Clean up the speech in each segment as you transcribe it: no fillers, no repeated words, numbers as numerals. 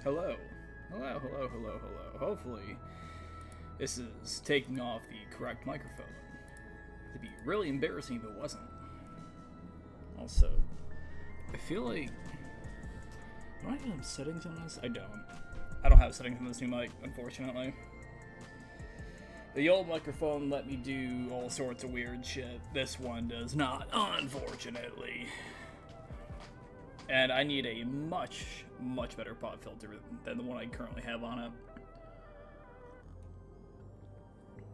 Hello. Hello, hello, hello, hello. Hopefully, this is taking off the correct microphone. It'd be really embarrassing if it wasn't. Also, I feel like... Do I have settings on this? I don't. I don't have settings on this new mic, unfortunately. The old microphone let me do all sorts of weird shit. This one does not, unfortunately. And I need a much, much better pop filter than the one I currently have on it.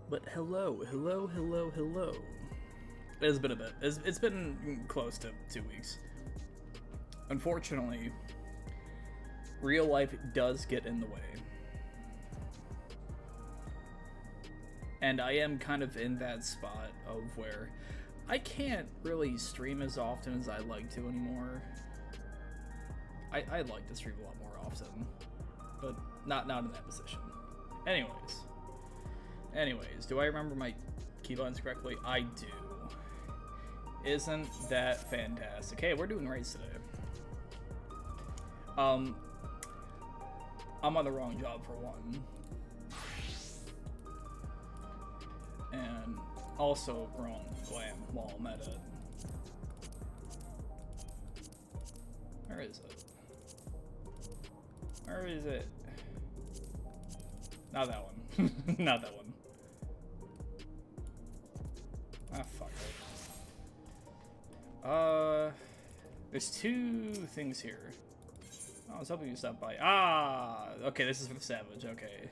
But hello, hello, hello, hello. It's been a bit. It's been close to 2 weeks. Unfortunately, real life does get in the way. And I am kind of in that spot of where I can't really stream as often as I like to anymore. I'd like to stream a lot more often, but not in that position. Anyways, do I remember my key buttons correctly? I do. Isn't that fantastic? Hey, we're doing raids today. I'm on the wrong job for one. And also wrong glam while I'm at it. Where is it? Where is it? Not that one. Not that one. Ah, fuck it. There's two things here. Oh, I was hoping you stopped by. Ah, okay, this is for the Savage, okay.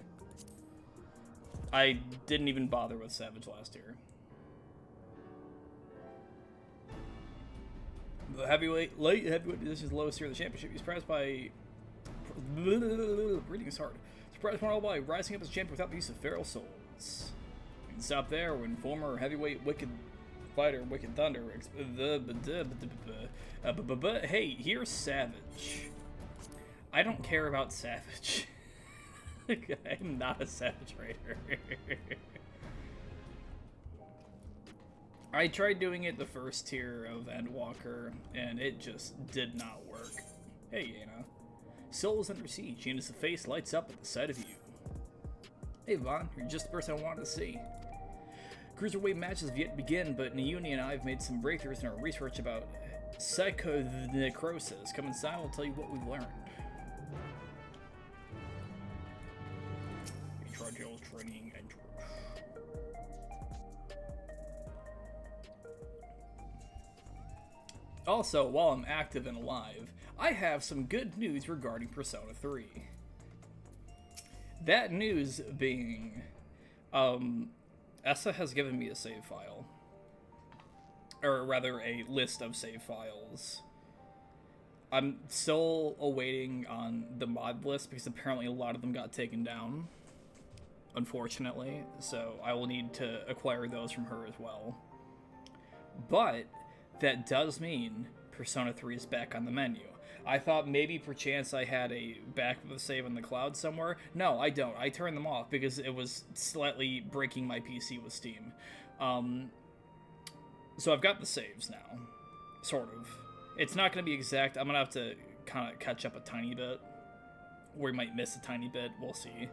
I didn't even bother with Savage last year. The light heavyweight position is the lowest tier of the championship. He's surprised by... Reading is hard. Surprised more by rising up as champion without the use of feral souls. We can stop there when former heavyweight wicked fighter Wicked Thunder... Hey, here's Savage. I don't care about Savage. I'm not a Savage Raider. I tried doing it the first tier of Endwalker, and it just did not work. Hey, Yana. Soul is under siege, and as the face lights up at the sight of you. Hey, Vaughn, you're just the person I wanted to see. Cruiserweight matches have yet to begin, but Naomi and I have made some breakthroughs in our research about psychonecrosis. Come inside, I'll tell you what we've learned. Tragel training and also, while I'm active and alive, I have some good news regarding Persona 3. That news being, Essa has given me a save file. Or rather, a list of save files. I'm still awaiting on the mod list because apparently a lot of them got taken down. Unfortunately, so I will need to acquire those from her as well. But that does mean Persona 3 is back on the menu. I thought maybe perchance I had a backup of the save in the cloud somewhere. No, I don't. I turned them off because it was slightly breaking my PC with Steam. So I've got the saves now. Sort of. It's not going to be exact. I'm going to have to kind of catch up a tiny bit. Or we might miss a tiny bit. We'll see.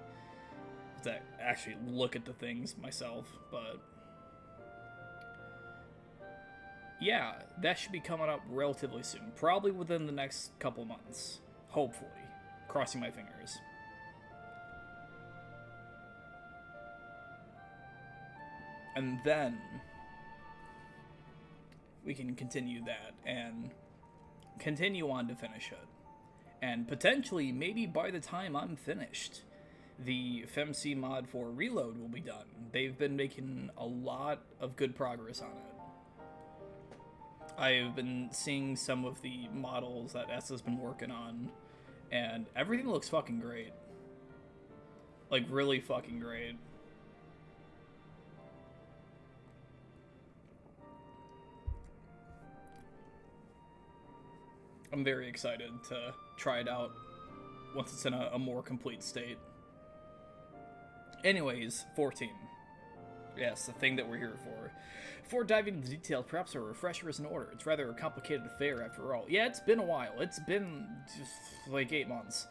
To actually look at the things myself, but yeah, that should be coming up relatively soon, probably within the next couple months, hopefully, crossing my fingers. And then we can continue that and continue on to finish it, and potentially maybe by the time I'm finished, the FMC mod for Reload will be done. They've been making a lot of good progress on it. I've been seeing some of the models that Essa's been working on, and everything looks fucking great. Like, really fucking great. I'm very excited to try it out once it's in a more complete state. Anyways, 14. Yes, the thing that we're here for. Before diving into the details, perhaps a refresher is in order. It's rather a complicated affair after all. Yeah, it's been a while. It's been just like 8 months.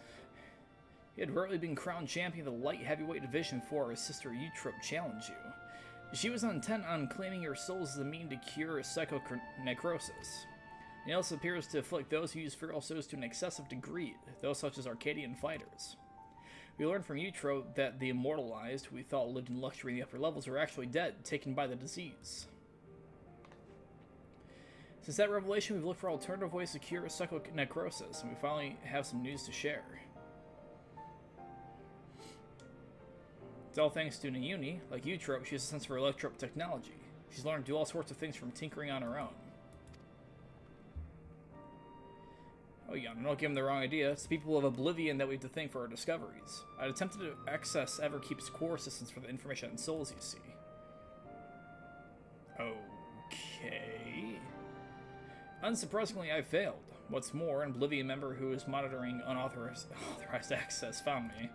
He had rarely been crowned champion of the light heavyweight division before his sister Eutrope challenged you. She was intent on claiming your souls as a mean to cure psychonecrosis. He also appears to afflict those who use feral souls to an excessive degree, those such as Arcadian fighters. We learned from Eutrope that the immortalized, who we thought lived in luxury in the upper levels, are actually dead, taken by the disease. Since that revelation, we've looked for alternative ways to cure psychonecrosis, and we finally have some news to share. It's all thanks to Naomi. Like Eutrope, she has a sense for electrope technology. She's learned to do all sorts of things from tinkering on her own. Oh yeah, don't give him the wrong idea. It's the people of Oblivion that we have to thank for our discoveries. I'd attempted to access Everkeep's core systems for the information on souls you see. Okay. Unsurprisingly, I failed. What's more, an Oblivion member who is monitoring unauthorized access found me.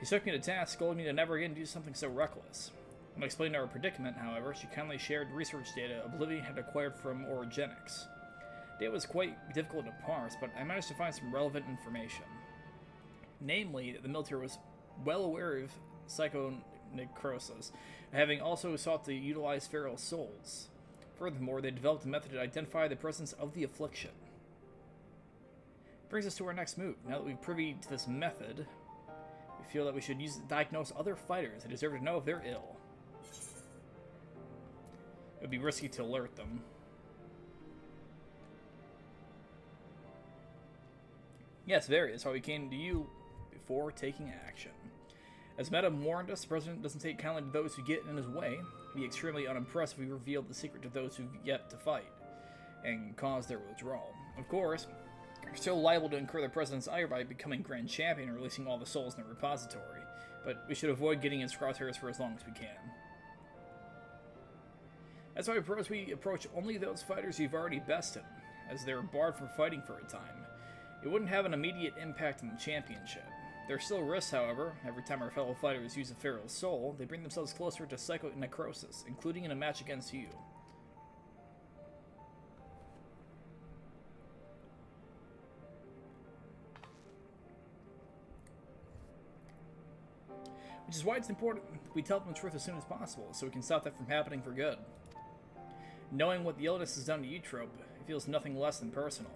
He took me to task, scolding me to never again do something so reckless. When I explained our predicament, however, she kindly shared research data Oblivion had acquired from Origenics. Data was quite difficult to parse, but I managed to find some relevant information. Namely, that the military was well aware of psychonecrosis, having also sought to utilize feral souls. Furthermore, they developed a method to identify the presence of the affliction. Brings us to our next move. Now that we've privy to this method, we feel that we should use it to diagnose other fighters that deserve to know if they're ill. It would be risky to alert them. Yes, very. That's why we came to you before taking action. As Madam warned us, the President doesn't take kindly to those who get in his way. He'd be extremely unimpressed if we revealed the secret to those who've yet to fight, and cause their withdrawal. Of course, you're still liable to incur the President's ire by becoming Grand Champion and releasing all the souls in the repository, but we should avoid getting in crosshairs for as long as we can. That's why I propose we approach only those fighters you've already bested, as they're barred from fighting for a time. It wouldn't have an immediate impact on the championship. There are still risks, however. Every time our fellow fighters use a feral soul, they bring themselves closer to psychonecrosis, including in a match against you. Which is why it's important we tell them the truth as soon as possible, so we can stop that from happening for good. Knowing what the illness has done to you, Trope, it feels nothing less than personal.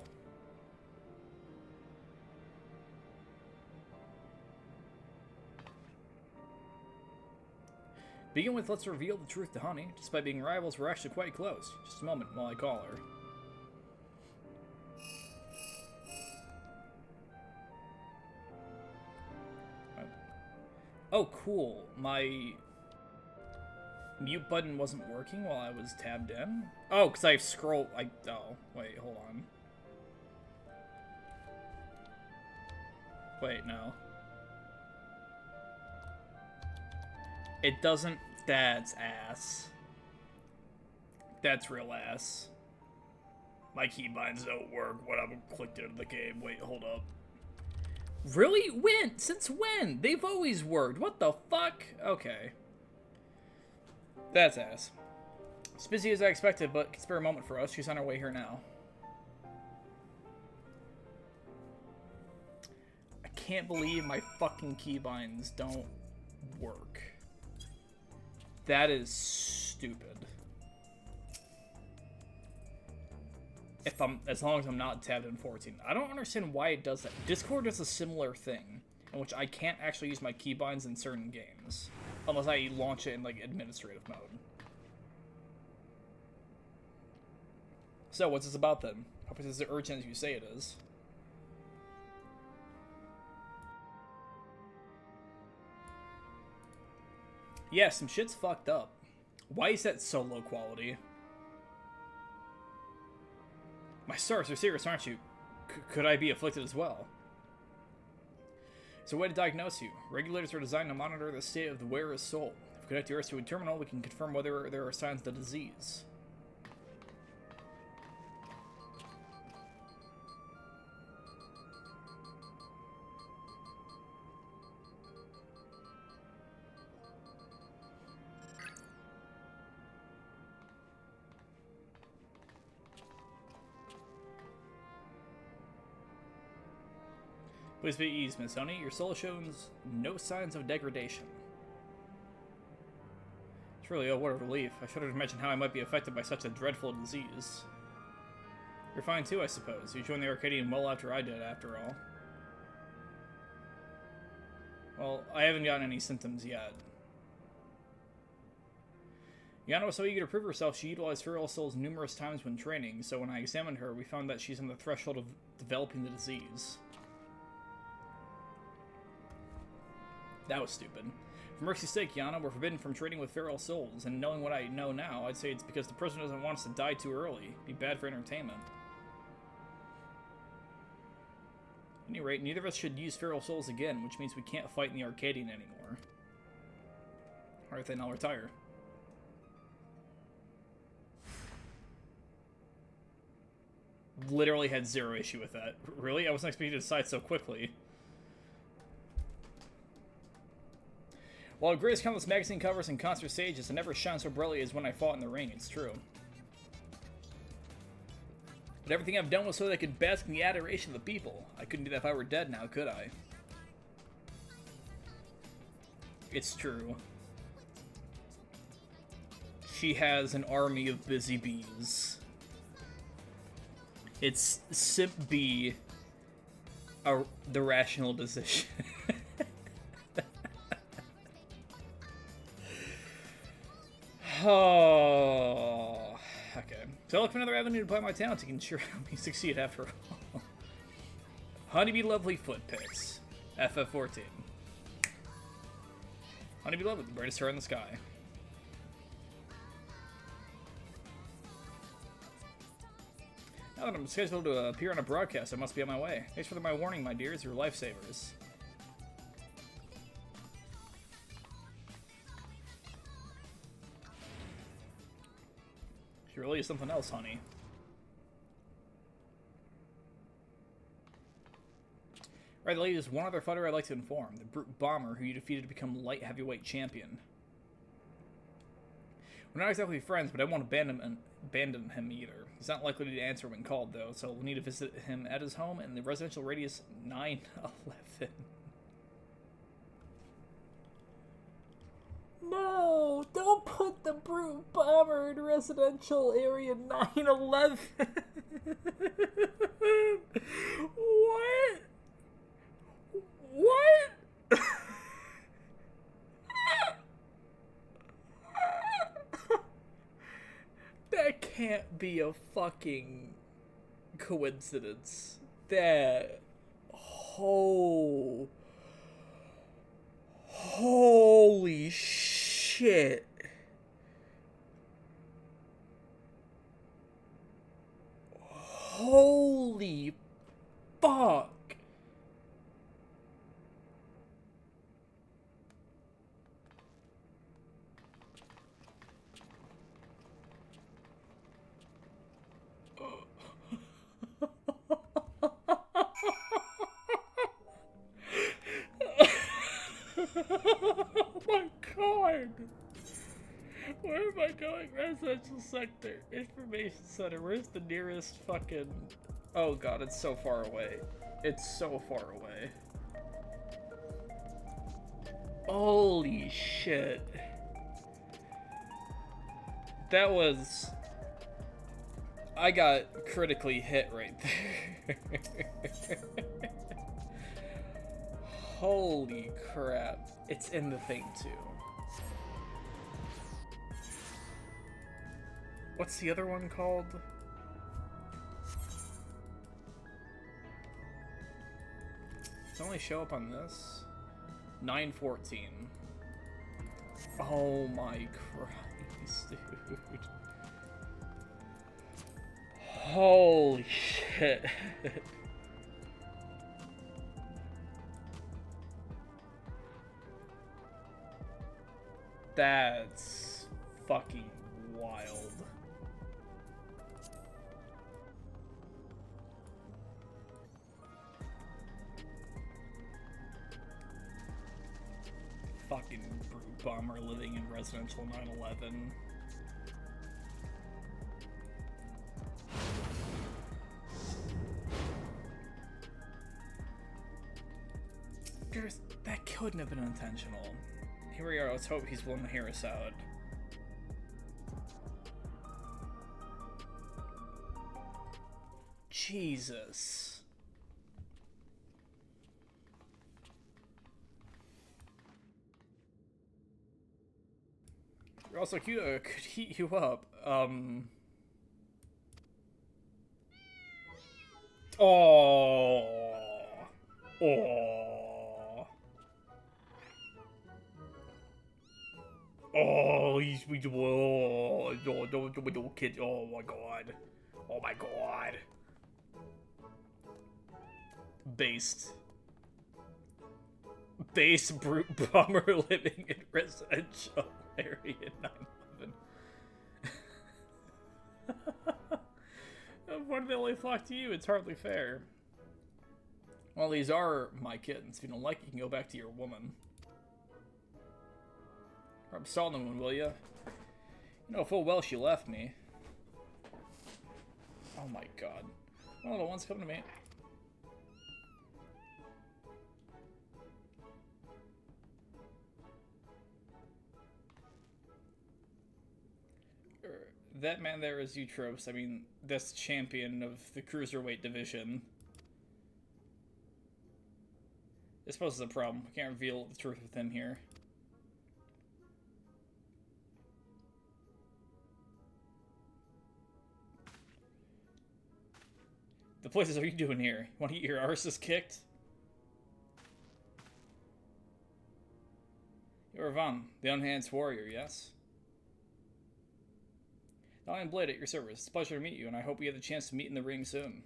Begin with, let's reveal the truth to Honey. Despite being rivals, we're actually quite close. Just a moment while I call her. Oh, cool. My mute button wasn't working while I was tabbed in. Oh, because I scrolled. Oh, wait, hold on. Wait, no. It doesn't. That's ass. That's real ass. My keybinds don't work when I'm clicked into the game. Wait, hold up. Really? When? Since when? They've always worked. What the fuck? Okay. That's ass. As busy as I expected, but can spare a moment for us. She's on her way here now. I can't believe my fucking keybinds don't work. That is stupid. As long as I'm not tabbed in 14. I don't understand why it does that. Discord does a similar thing, in which I can't actually use my keybinds in certain games. Unless I launch it in, like, administrative mode. So, what's this about then? How much is it urgent as you say it is? Yeah, some shit's fucked up. Why is that so low quality? My stars are serious, aren't you? Could I be afflicted as well? It's a way to diagnose you. Regulators are designed to monitor the state of the wearer's soul. If we connect yours to a terminal, we can confirm whether there are signs of the disease. Please be at ease, Miss Honey. Your soul shows no signs of degradation. It's really what a relief. I shudder to imagine how I might be affected by such a dreadful disease. You're fine too, I suppose. You joined the Arcadian well after I did, after all. Well, I haven't gotten any symptoms yet. Yana was so eager to prove herself, she utilized feral souls numerous times when training, so when I examined her, we found that she's on the threshold of developing the disease. That was stupid. For mercy's sake, Yana, we're forbidden from trading with feral souls, and knowing what I know now, I'd say it's because the prison doesn't want us to die too early. It'd be bad for entertainment. At any rate, neither of us should use feral souls again, which means we can't fight in the Arcadian anymore. Alright then, I'll retire. Literally had zero issue with that. Really? I wasn't expecting you to decide so quickly. While it graced countless magazine covers and concert stages, it never shone so brightly as when I fought in the ring, it's true. But everything I've done was so that I could bask in the adoration of the people. I couldn't do that if I were dead now, could I? It's true. She has an army of busy bees. It's Simp B, the rational decision. Oh, okay. So I look for another avenue to play my talents. You can sure help me succeed after all. Honeybee Lovely Foot Picks. FF14. Honeybee Lovely, the brightest star in the sky. Now that I'm scheduled to appear on a broadcast, I must be on my way. Thanks for my warning, my dears. You're lifesavers. She really is something else, honey. Right, the lady, there's one other fighter I'd like to inform. The Brute Bomber, who you defeated to become light heavyweight champion. We're not exactly friends, but I won't abandon him either. He's not likely to answer when called, though, so we'll need to visit him at his home in the residential radius 911. No, don't put the brute bomber in residential area 911. What? What? That can't be a fucking coincidence. That. Oh. Holy shit. Holy fuck. Oh my god! Where am I going? Residential sector. Information center. Where's the nearest fucking... Oh god, it's so far away. It's so far away. Holy shit. That was... I got critically hit right there. Holy crap. It's in the thing, too. What's the other one called? Does it only show up on this? 914. Oh my Christ, dude. Holy shit. That's fucking wild. Fucking brute bomber living in residential 911. That couldn't have been intentional. Here we are, let's hope he's willing to hear us out. Jesus. You're also cute, could heat you up. Oh. Oh. Oh, don't kid. Oh my god. Oh my god. Based brute bomber living in residential area 911. Why do they only flock to you? It's hardly fair. Well, these are my kittens. If you don't like it, you can go back to your woman. Rub salt in one, will ya? You know full well she left me. Oh my god. One of the ones coming to me. That man there is Eutropes. I mean, that's champion of the cruiserweight division. I suppose it's a problem. I can't reveal the truth with him here. The places are you doing here? You want to get your arses kicked? You're Van, the unhandsed warrior, yes? I am Blade at your service. It's a pleasure to meet you, and I hope we have the chance to meet in the ring soon.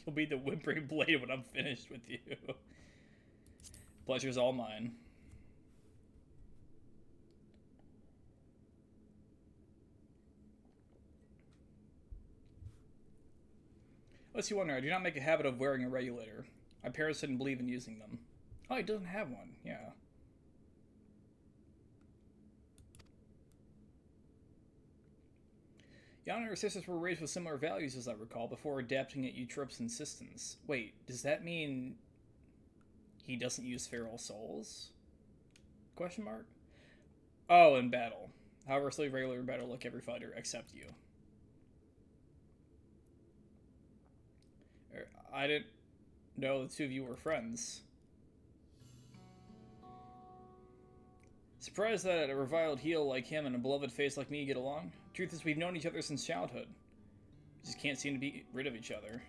You'll be the whimpering Blade when I'm finished with you. Pleasure's all mine. Lest you wonder, I do not make a habit of wearing a regulator. My parents didn't believe in using them. Oh, he doesn't have one, yeah. Yana and her sisters were raised with similar values, as I recall, before adapting at Eutrope's insistence. Wait, does that mean He doesn't use feral souls? Question mark? Oh, in battle. However, slave regular battle like every fighter except you. I didn't know the two of you were friends. Surprised that a reviled heel like him and a beloved face like me get along? Truth is, we've known each other since childhood. We just can't seem to be rid of each other.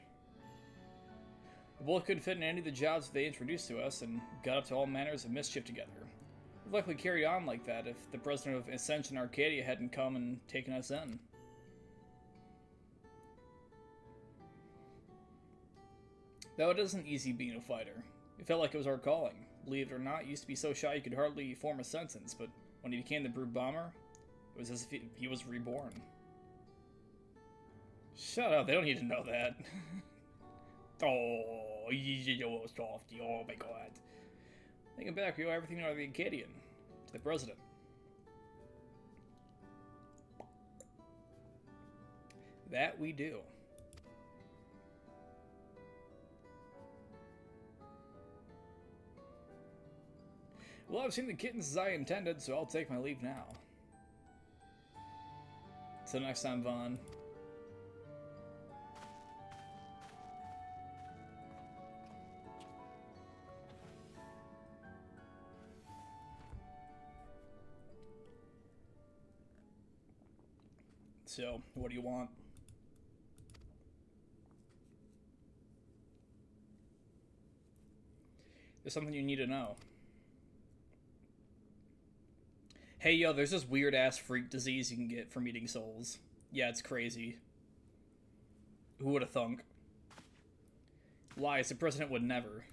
We both couldn't fit in any of the jobs they introduced to us and got up to all manners of mischief together. We'd likely carried on like that if the president of Ascension Arcadia hadn't come and taken us in. Though it isn't easy being a fighter. It felt like it was our calling. Believe it or not, he used to be so shy he could hardly form a sentence, but when he became the Brute Bomber, it was as if he was reborn. Shut up, they don't need to know that. Oh, you softy, oh my god. Thinking back, we owe everything to the Acadian, to the president. That we do. Well, I've seen the kittens as I intended, so I'll take my leave now. Till next time, Vaughn. So, what do you want? There's something you need to know. Hey, yo, there's this weird-ass freak disease you can get from eating souls. Yeah, it's crazy. Who would have thunk? Lies, the president would never.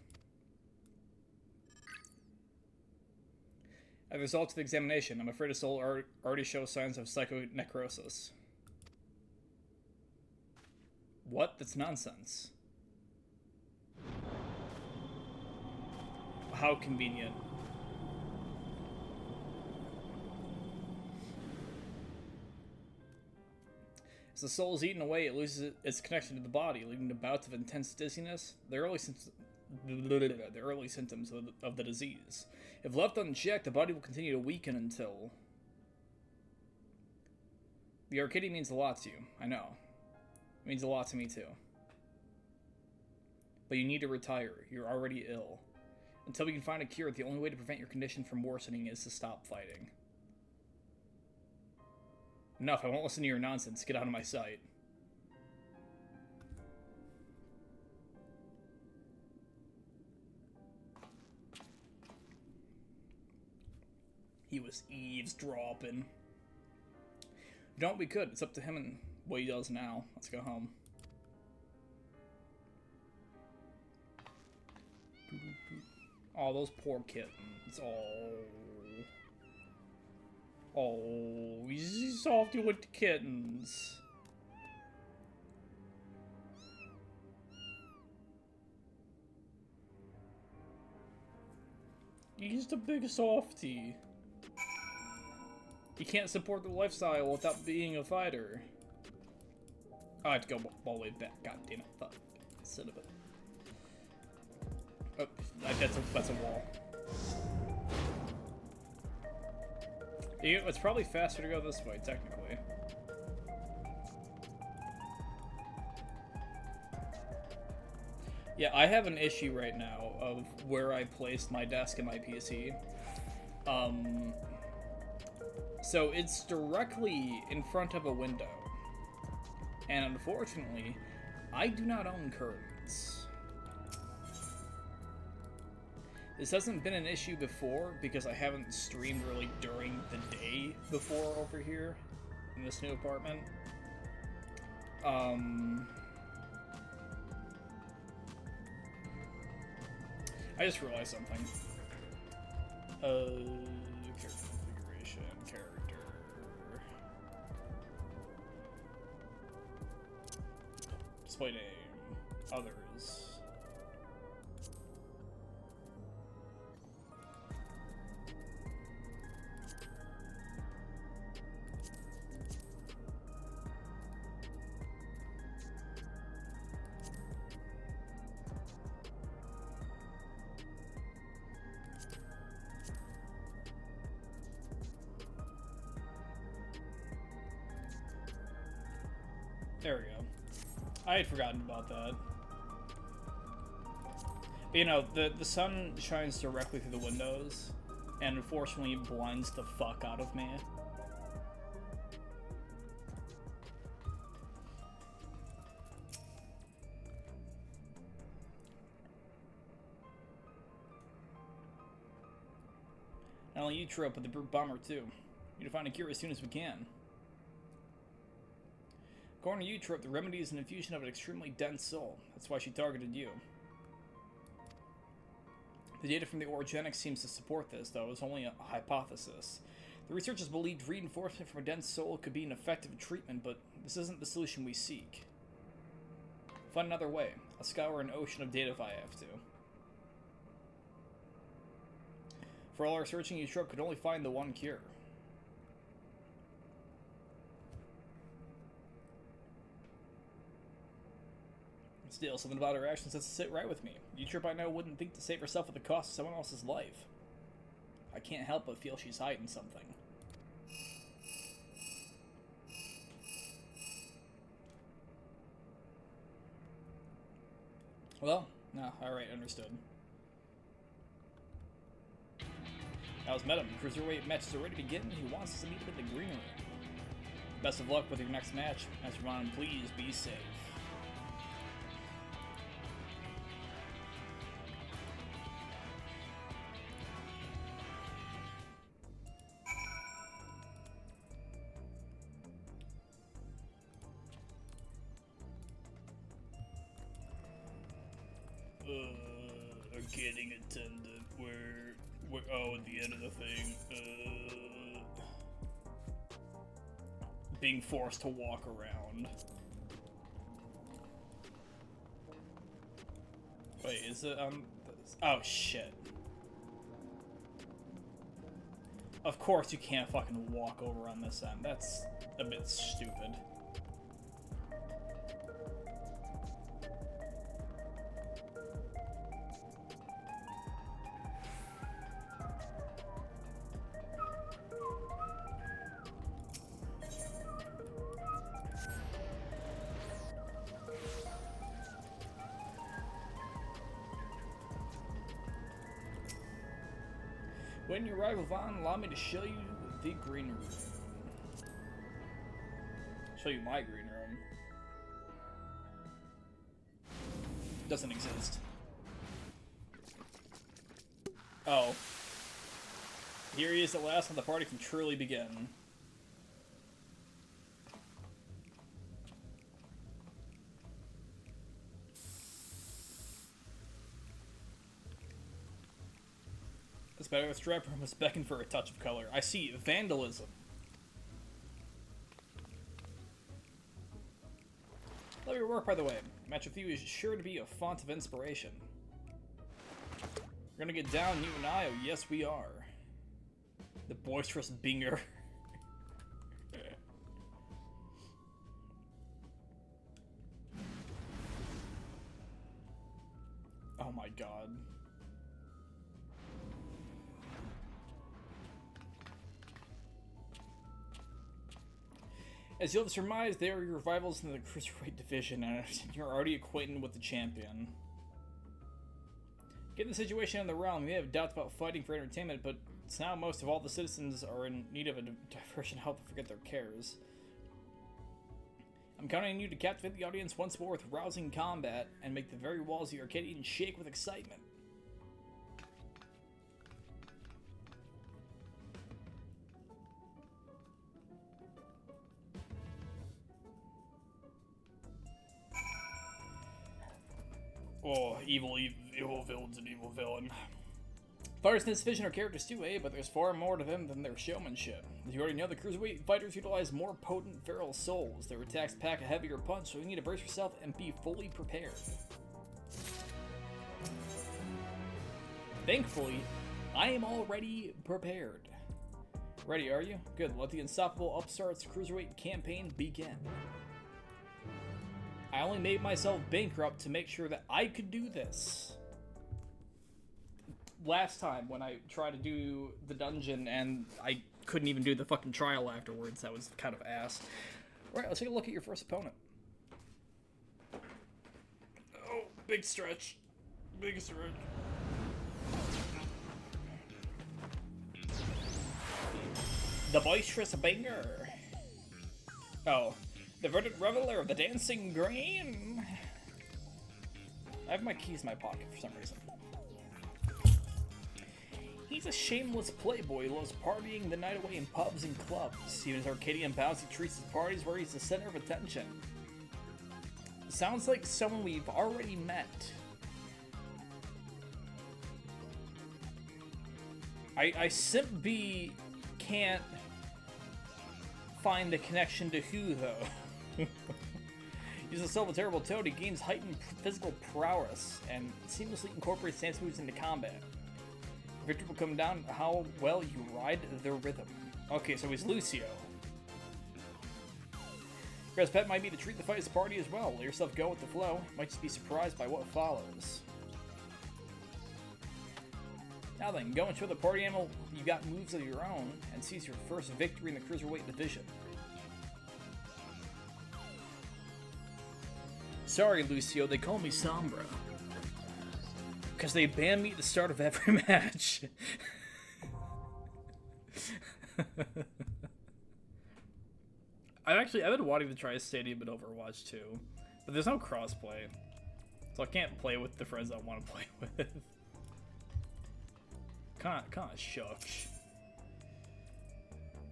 As a result of the examination, I'm afraid his soul already shows signs of psychonecrosis. What? That's nonsense. How convenient. As the soul is eaten away, it loses its connection to the body, leading to bouts of intense dizziness, the early symptoms of the disease. If left unchecked, the body will continue to weaken until... The Arcadia means a lot to you, I know. It means a lot to me too. But you need to retire. You're already ill. Until we can find a cure, the only way to prevent your condition from worsening is to stop fighting. Enough, I won't listen to your nonsense. Get out of my sight. He was eavesdropping. Don't we could. It's up to him and what he does now. Let's go home. Oh, those poor kittens. Oh, he's softy with the kittens. He's the big softy. He can't support the lifestyle without being a fighter. Oh, I have to go all the way back. God damn it. Fuck. Son of a... Oh, that's a wall. It's probably faster to go this way, technically. Yeah, I have an issue right now of where I placed my desk and my PC. So it's directly in front of a window. And unfortunately, I do not own curtains. This hasn't been an issue before because I haven't streamed really during the day before over here in this new apartment. I just realized something. Character configuration, character. Display name, others. There we go. I had forgotten about that. You know, the sun shines directly through the windows, and unfortunately blinds the fuck out of me. Not only you, Trope, but the Brute Bomber, too. We need to find a cure as soon as we can. According to you, Trope, the remedy is an infusion of an extremely dense soul. That's why she targeted you. The data from the orogenics seems to support this, though it's only a hypothesis. The researchers believed reinforcement from a dense soul could be an effective treatment, but this isn't the solution we seek. Find another way. I'll scour an ocean of data if I have to. For all our searching, you Trope could only find the one cure. Still, something about her actions doesn't sit right with me. You Trope I know wouldn't think to save herself at the cost of someone else's life. I can't help but feel she's hiding something. Well, no, alright, understood. How's Medham? Cruiserweight match is already beginning. He wants us to meet him in the green room. Best of luck with your next match. Master Von, please be safe. Getting attendant. We're oh, at the end of the thing. Being forced to walk around. Wait, is it oh shit. Of course you can't fucking walk over on this end. That's a bit stupid. When you arrive, Vaughn, allow me to show you the green room. Show you my green room. Doesn't exist. Oh. Here he is at last, and the party can truly begin. This better strap room must beckon for a touch of color. I see vandalism. Love your work, by the way. Match with you is sure to be a font of inspiration. We're gonna get down, you and I. Oh, yes, we are. The boisterous Binger. Oh my god. As you'll have surmised, they are your rivals in the Cruiserweight division, and you're already acquainted with the champion. Given the situation in the realm, you may have doubts about fighting for entertainment, but it's now most of all the citizens are in need of a diversion to help them forget their cares. I'm counting on you to captivate the audience once more with rousing combat, and make the very walls of the Arcadian shake with excitement. Oh, evil villain's an evil villain. Fighters in this division are characters too, eh? But there's far more to them than their showmanship. As you already know, the Cruiserweight fighters utilize more potent feral souls. Their attacks pack a heavier punch, so you need to brace yourself and be fully prepared. Thankfully, I am already prepared. Ready, are you? Good, let the Unstoppable Upstarts Cruiserweight campaign begin. I only made myself bankrupt to make sure that I could do this. Last time when I tried to do the dungeon and I couldn't even do the fucking trial afterwards, that was kind of ass. Alright, let's take a look at your first opponent. Big stretch. Big stretch. The boisterous banger. Oh, the verdant reveler of the dancing green. I have my keys in my pocket for some reason. He's a shameless playboy who loves partying the night away in pubs and clubs. Even his Arcadian pals, he treats his parties where he's the center of attention. Sounds like someone we've already met. I simply can't find the connection to who, though. He's a self terrible toad. He gains heightened physical prowess and seamlessly incorporates dance moves into combat. Victory will come down to how well you ride the rhythm. Okay, so he's Lucio. Your best bet might be to treat the fight as a party as well. Let yourself go with the flow. You might just be surprised by what follows. Now then, go and show the party animal you got moves of your own and seize your first victory in the Cruiserweight division. Sorry, Lucio, they call me Sombra. Because they ban me at the start of every match. I've been wanting to try a stadium in Overwatch too, but there's no crossplay, so I can't play with the friends I want to play with. Kinda shucks.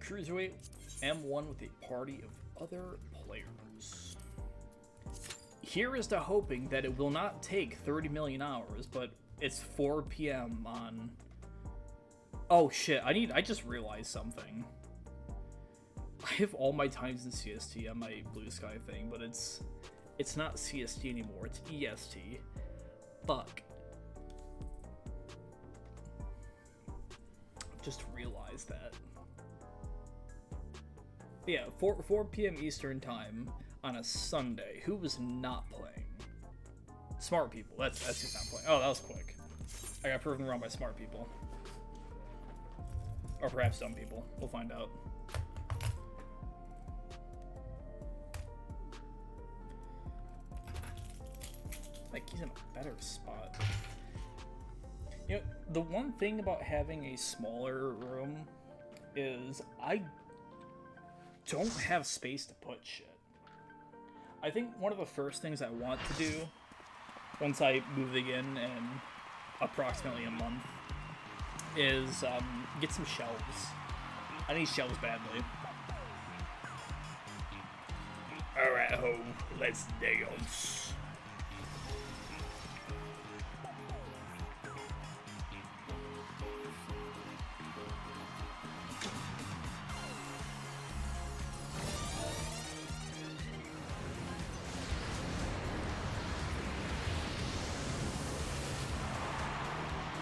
Cruiserweight M1 with a party of other players. Here is to hoping that it will not take 30 million hours, but it's 4 p.m. on... Oh shit, I just realized something. I have all my times in CST on my Blue Sky thing, but it's not CST anymore, it's EST. Fuck. Just realized that. Yeah, 4 p.m. Eastern time on a Sunday. Who was not playing? Smart people. That's who's not playing. Oh, that was quick. I got proven wrong by smart people. Or perhaps dumb people. We'll find out. Like, he's in a better spot. You know, the one thing about having a smaller room is I don't have space to put shit. I think one of the first things I want to do once I move again in approximately a month is get some shelves. I need shelves badly. Alright, ho, let's dance.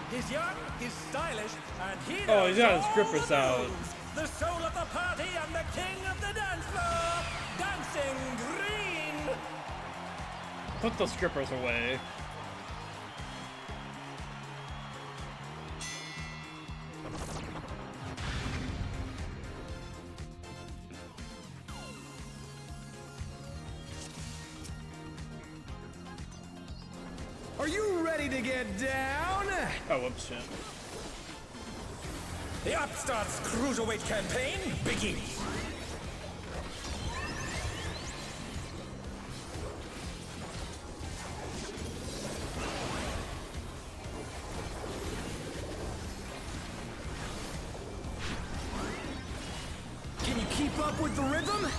He's young, he's stylish, and he knows. Oh, he's got his grippers out. The soul of the party and the king of the dance floor, Dancing Green. Put those grippers away. Are you ready to get down? Oh, whoops, shit. The Upstarts Cruiserweight campaign begins. Can you keep up with the rhythm?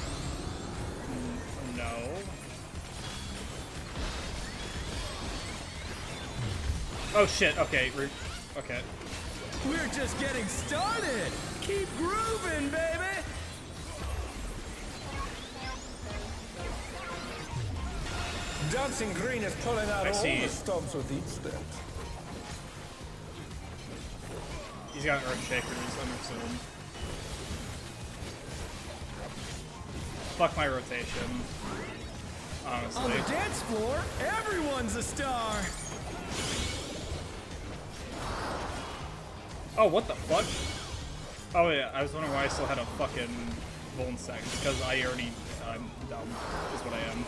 No. Oh shit, okay, okay. We're just getting started. Keep grooving, baby. Dancing Green is pulling out all the stops with each step. He's got Earth Shakers, I'm assuming. Fuck my rotation. Honestly. On the dance floor, everyone's a star. Oh, what the fuck? Oh yeah, I was wondering why I still had a fucking Vuln sec, because I'm dumb, is what I am.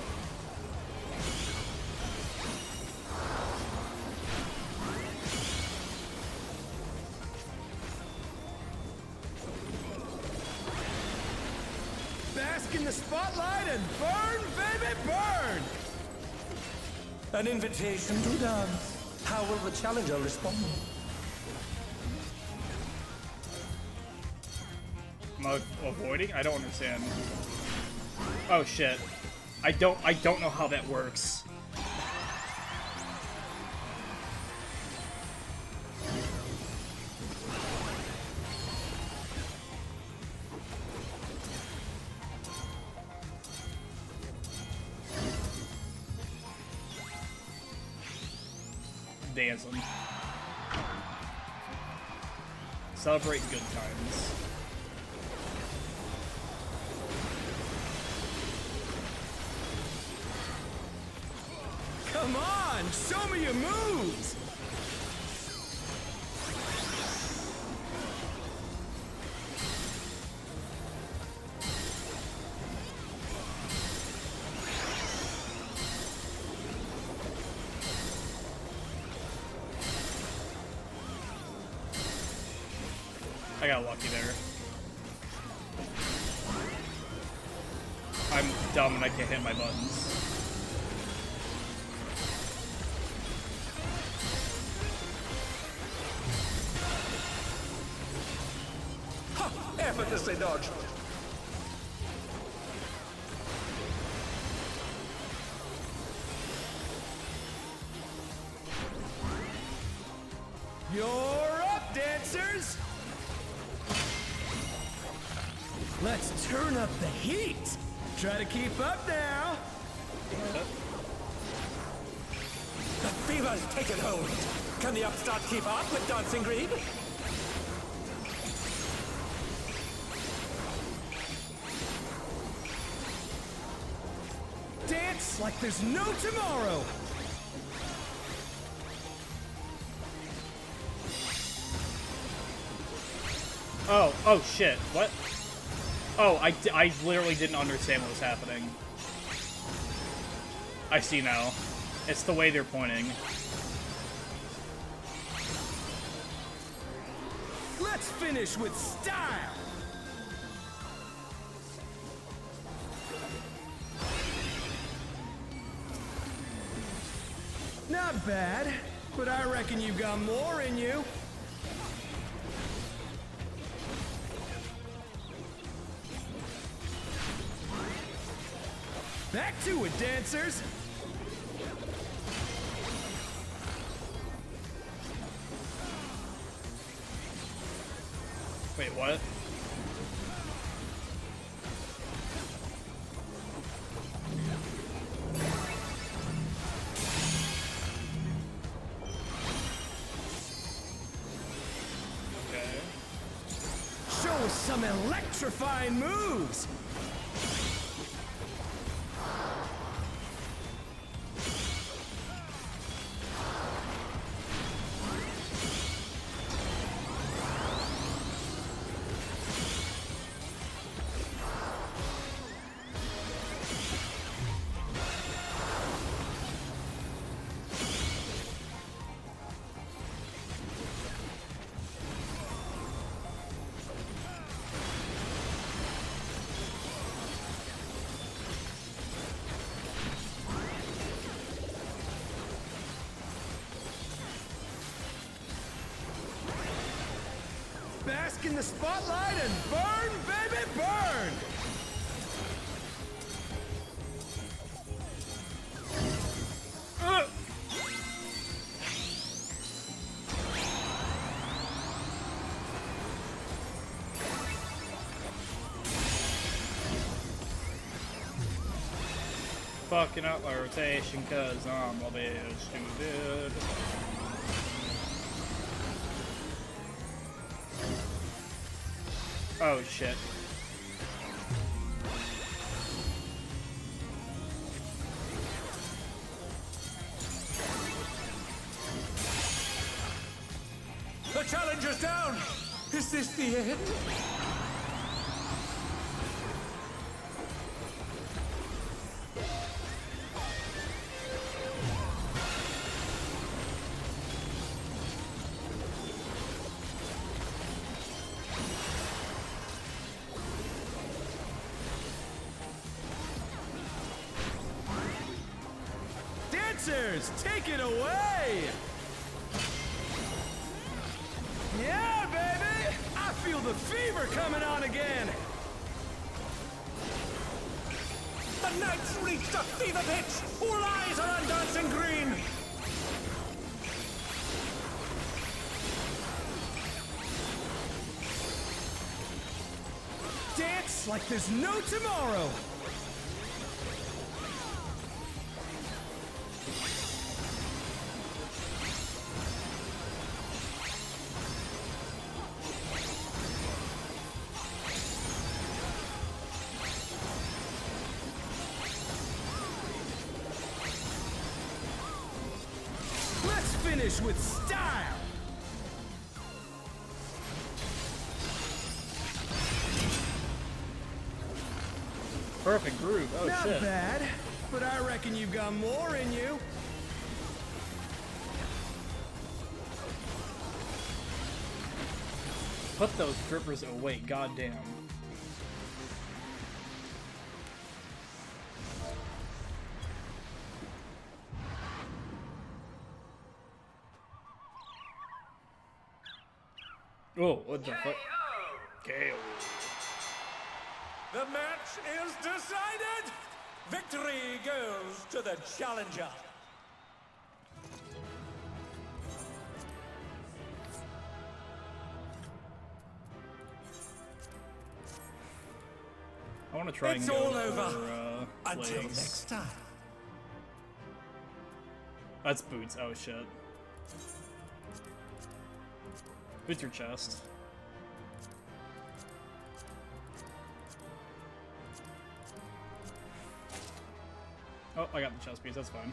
Bask in the spotlight and burn, baby, burn! An invitation to dance. How will the challenger respond? Am I avoiding? I don't understand. Oh shit. I don't know how that works. Dancing. Celebrate good times. Come on, show me your moves! I got lucky there. I'm dumb and I can't hit my buttons. Effortlessly dodged. You're up, dancers! Let's turn up the heat! Try to keep up now! The fever's taken hold. Can the upstart keep up with Dancing Green? Dance like there's no tomorrow! Oh shit, what? Oh, I literally didn't understand what was happening. I see now. It's the way they're pointing. Let's finish with style! Not bad, but I reckon you've got more in you. Back to it, dancers! Wait, what? Okay. Show us some electrifying moves! Bask in the spotlight and burn, baby, burn! Fucking out my rotation cause I'm a bit stupid. Oh shit. The challenger's down! Is this the end? dancers, take it away! Yeah, baby! I feel the fever coming on again! The knights reached a fever pitch! All eyes are on Dancing Green! Dance like there's no tomorrow! Let's finish with style! Perfect groove. Oh, Not shit. bad, but I reckon you've got more in you. Put those drippers away, goddamn. Oh, what the fuck? KO. The match is decided! Victory goes to the challenger. I want to try It's and go all over. for, Until legs. next time. That's boots. Oh, shit. Boots your chest. Oh, I got the chest piece. That's fine.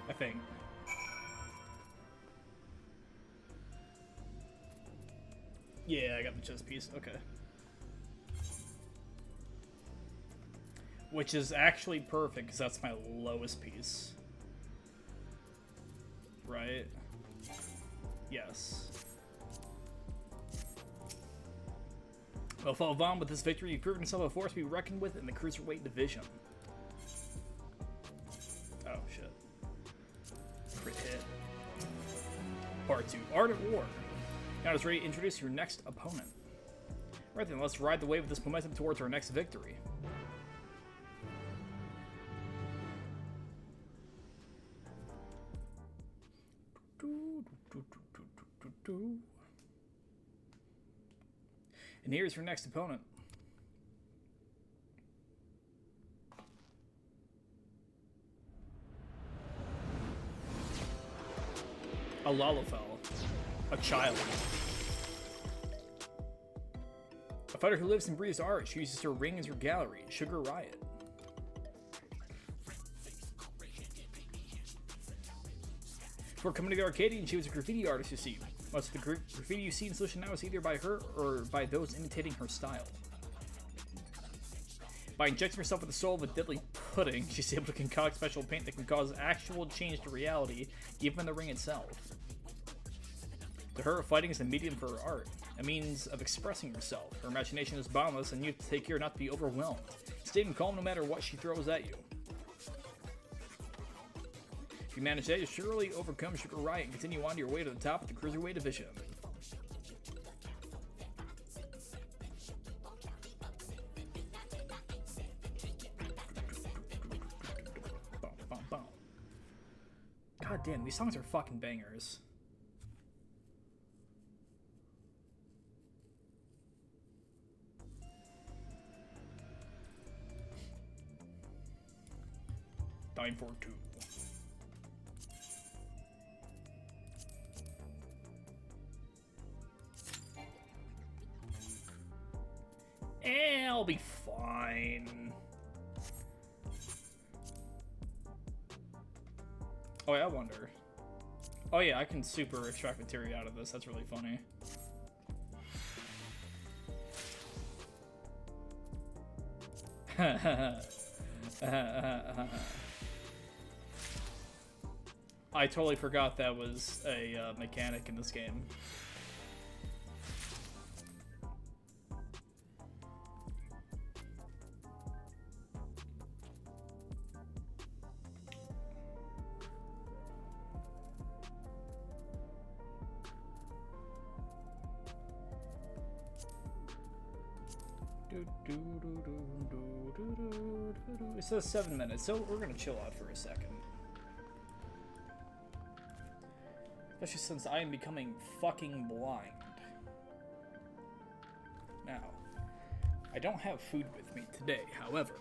I think. Yeah, I got the chest piece. Okay. Which is actually perfect, because that's my lowest piece. Right? Yes. Well, Vaughn, with this victory, you've proven yourself a force to be reckoned with in the cruiserweight division. Oh, shit. Crit hit. Part 2. Art of War. Now it's ready to introduce your next opponent. Right then, let's ride the wave of this momentum towards our next victory. And here's your next opponent. A Lalafell. A child. A fighter who lives and breathes art. She uses her ring as her gallery. Sugar Riot. Before coming to the Arcadian, she was a graffiti artist, you see. Most of the graffiti you see in Solution now is either by her or by those imitating her style. By injecting herself with the soul of a deadly pudding, she's able to concoct special paint that can cause actual change to reality, even in the ring itself. To her, fighting is a medium for her art, a means of expressing herself. Her imagination is boundless, and you have to take care not to be overwhelmed. Staying calm no matter what she throws at you. If you manage that, you'll surely overcome Sugar Riot and continue on your way to the top of the Cruiserweight division. God damn, these songs are fucking bangers. Time for 2. I'll be fine. Oh yeah, I wonder. Oh yeah, I can super extract materia out of this. That's really funny. I totally forgot that was a mechanic in this game. It says 7 minutes, so we're gonna chill out for a second. Especially since I am becoming fucking blind. Now, I don't have food with me today, however.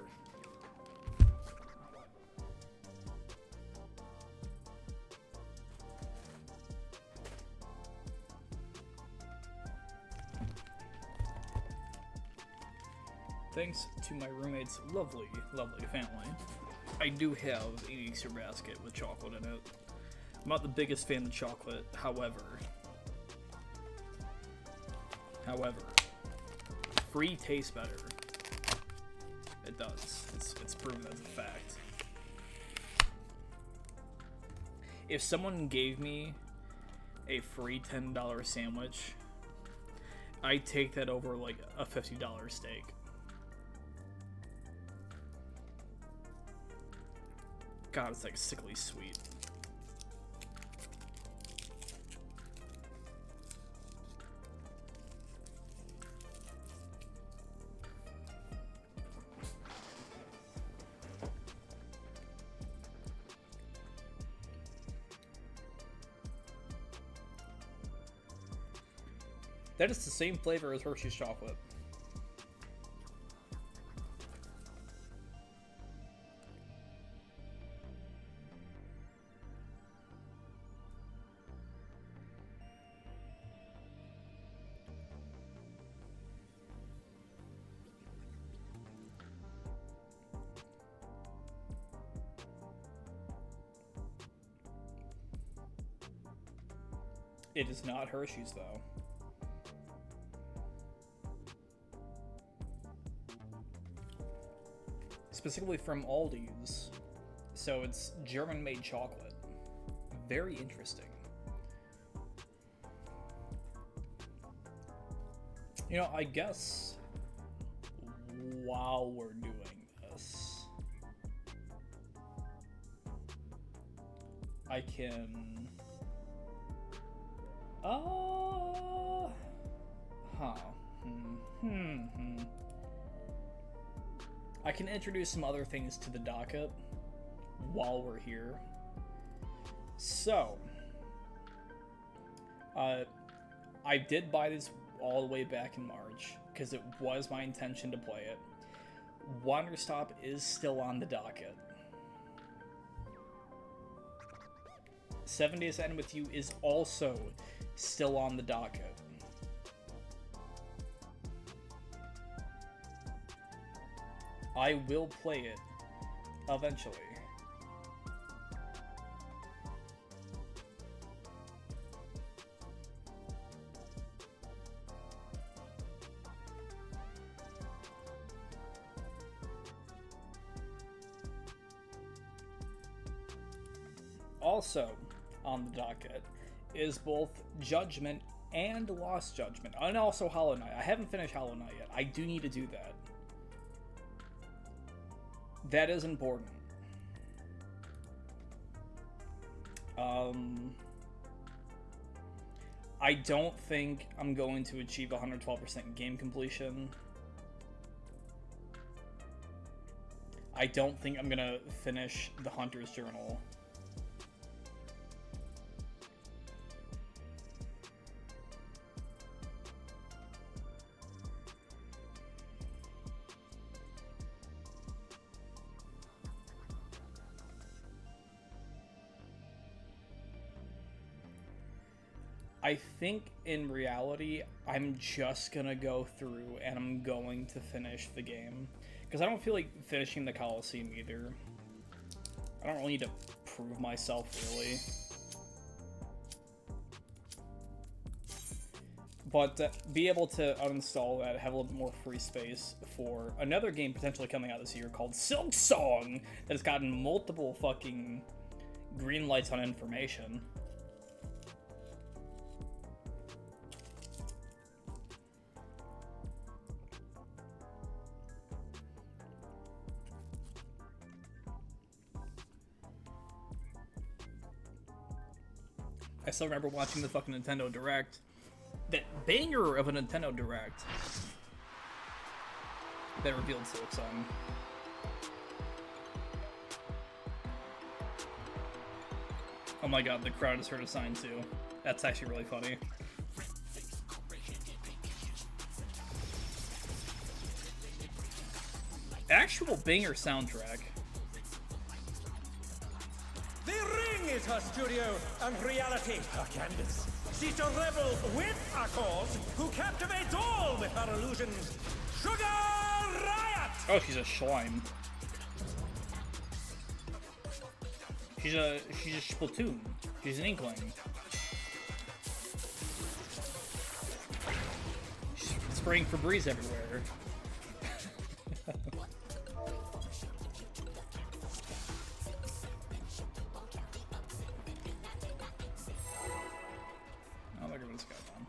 Thanks to my roommate's lovely, lovely family, I do have an Easter basket with chocolate in it. I'm not the biggest fan of chocolate, however, free tastes better. It does. It's proven as a fact. If someone gave me a free $10 sandwich, I'd take that over like a $50 steak. God, it's like sickly sweet. That is the same flavor as Hershey's chocolate. It is not Hershey's, though. Specifically from Aldi's. So it's German-made chocolate. Very interesting. You know, I guess while we're doing this, I can... I can introduce some other things to the docket while we're here. So, I did buy this all the way back in March because it was my intention to play it. Wander Stop is still on the docket. 7 Days to End With You is also still on the docket. I will play it eventually. Also on the docket is both Judgment and Lost Judgment, and also Hollow Knight. I haven't finished Hollow Knight yet. I do need to do that. That is important. I don't think I'm going to achieve 112% game completion. I don't think I'm gonna finish the Hunter's Journal. I think in reality, I'm just gonna go through and I'm going to finish the game. Because I don't feel like finishing the Coliseum either. I don't really need to prove myself, really. But be able to uninstall that, have a little bit more free space for another game potentially coming out this year called Silk Song that has gotten multiple fucking green lights on information. I still remember watching the fucking Nintendo Direct. That banger of a Nintendo Direct. that revealed Silk Sun. Oh my god, the crowd has heard a sign too. That's actually really funny. Actual banger soundtrack. The ring is her studio, and reality her canvas. She's a rebel with a cause who captivates all with her illusions. Sugar Riot! Oh, she's a slime. She's a Splatoon. She's an Inkling. She's spraying Febreze everywhere. Oh, look at what's going on.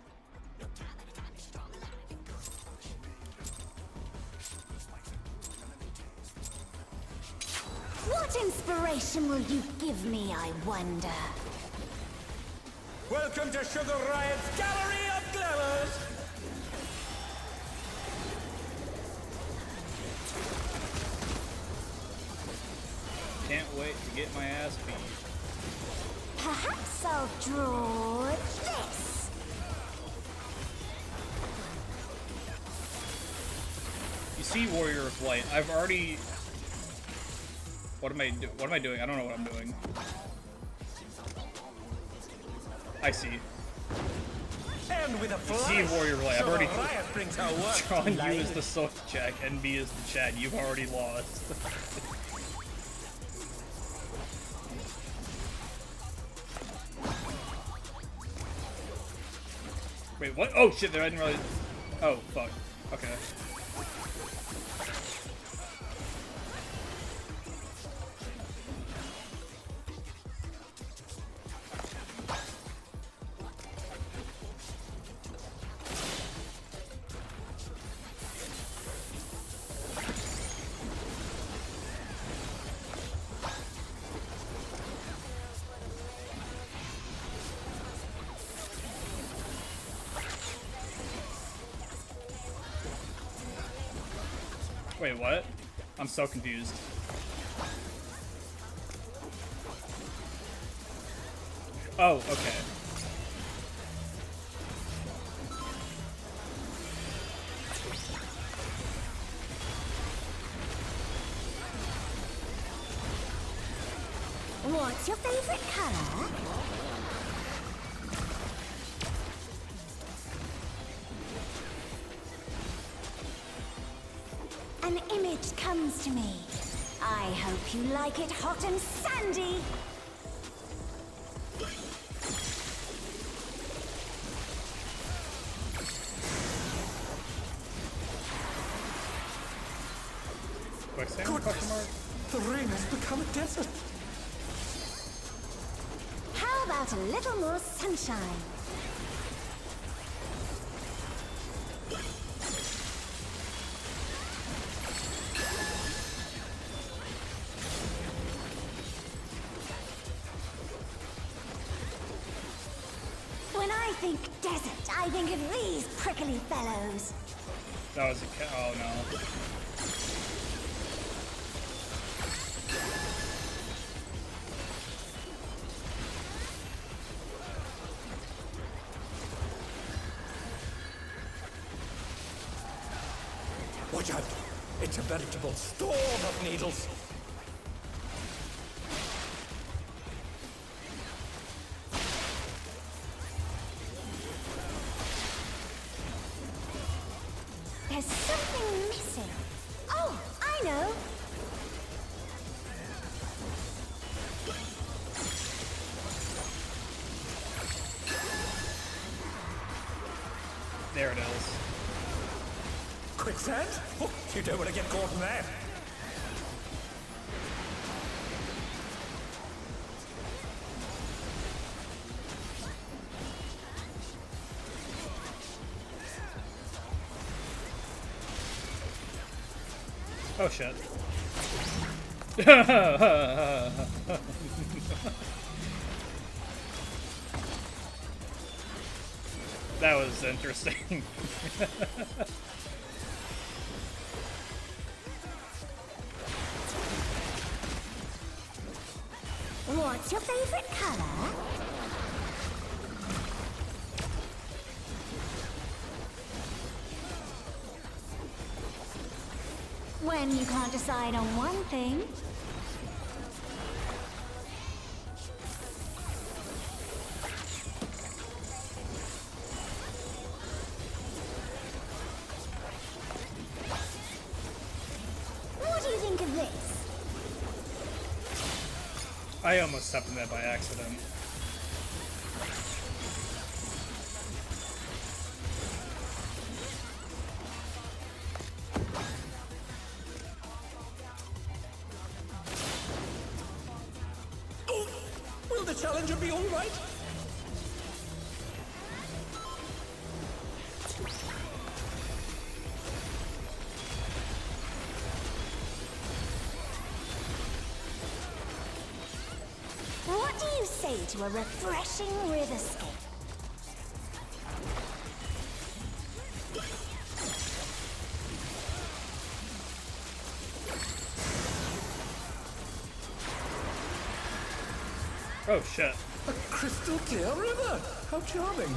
What inspiration will you give me, I wonder? Welcome to Sugar Riot's Gallery of Glamours! Can't wait to get my ass beat. Perhaps I'll draw this. You see, Warrior of Light. I've already. What am I doing? I don't know what I'm doing. I see. And with a flash, See, Warrior of Light. I've already Riot brings her work drawn to you life. as the Soak Jack and me as the Chad. You've already lost. Wait, what? Oh shit! I didn't really. Oh fuck. Okay. Wait, what? I'm so confused. Oh, okay. What's your favorite color? An image comes to me. I hope you like it hot and sandy. Quicksand? Goodness. Question mark? The ring has become a desert. How about a little more sunshine? When I think desert, I think of these prickly fellows. That was a cat. Oh no. Watch out! It's a veritable storm of needles. There's something missing. Oh, I know. There it is. Quicksand? Oh, you don't want to get caught in that. Oh shit. That was interesting. What's your favorite color? When you can't decide on one thing. What do you think of this? I almost stepped in that by accident. Oh, will the challenger be all right? What do you say to a refreshing riverscape? Oh shit. A crystal clear river! How charming!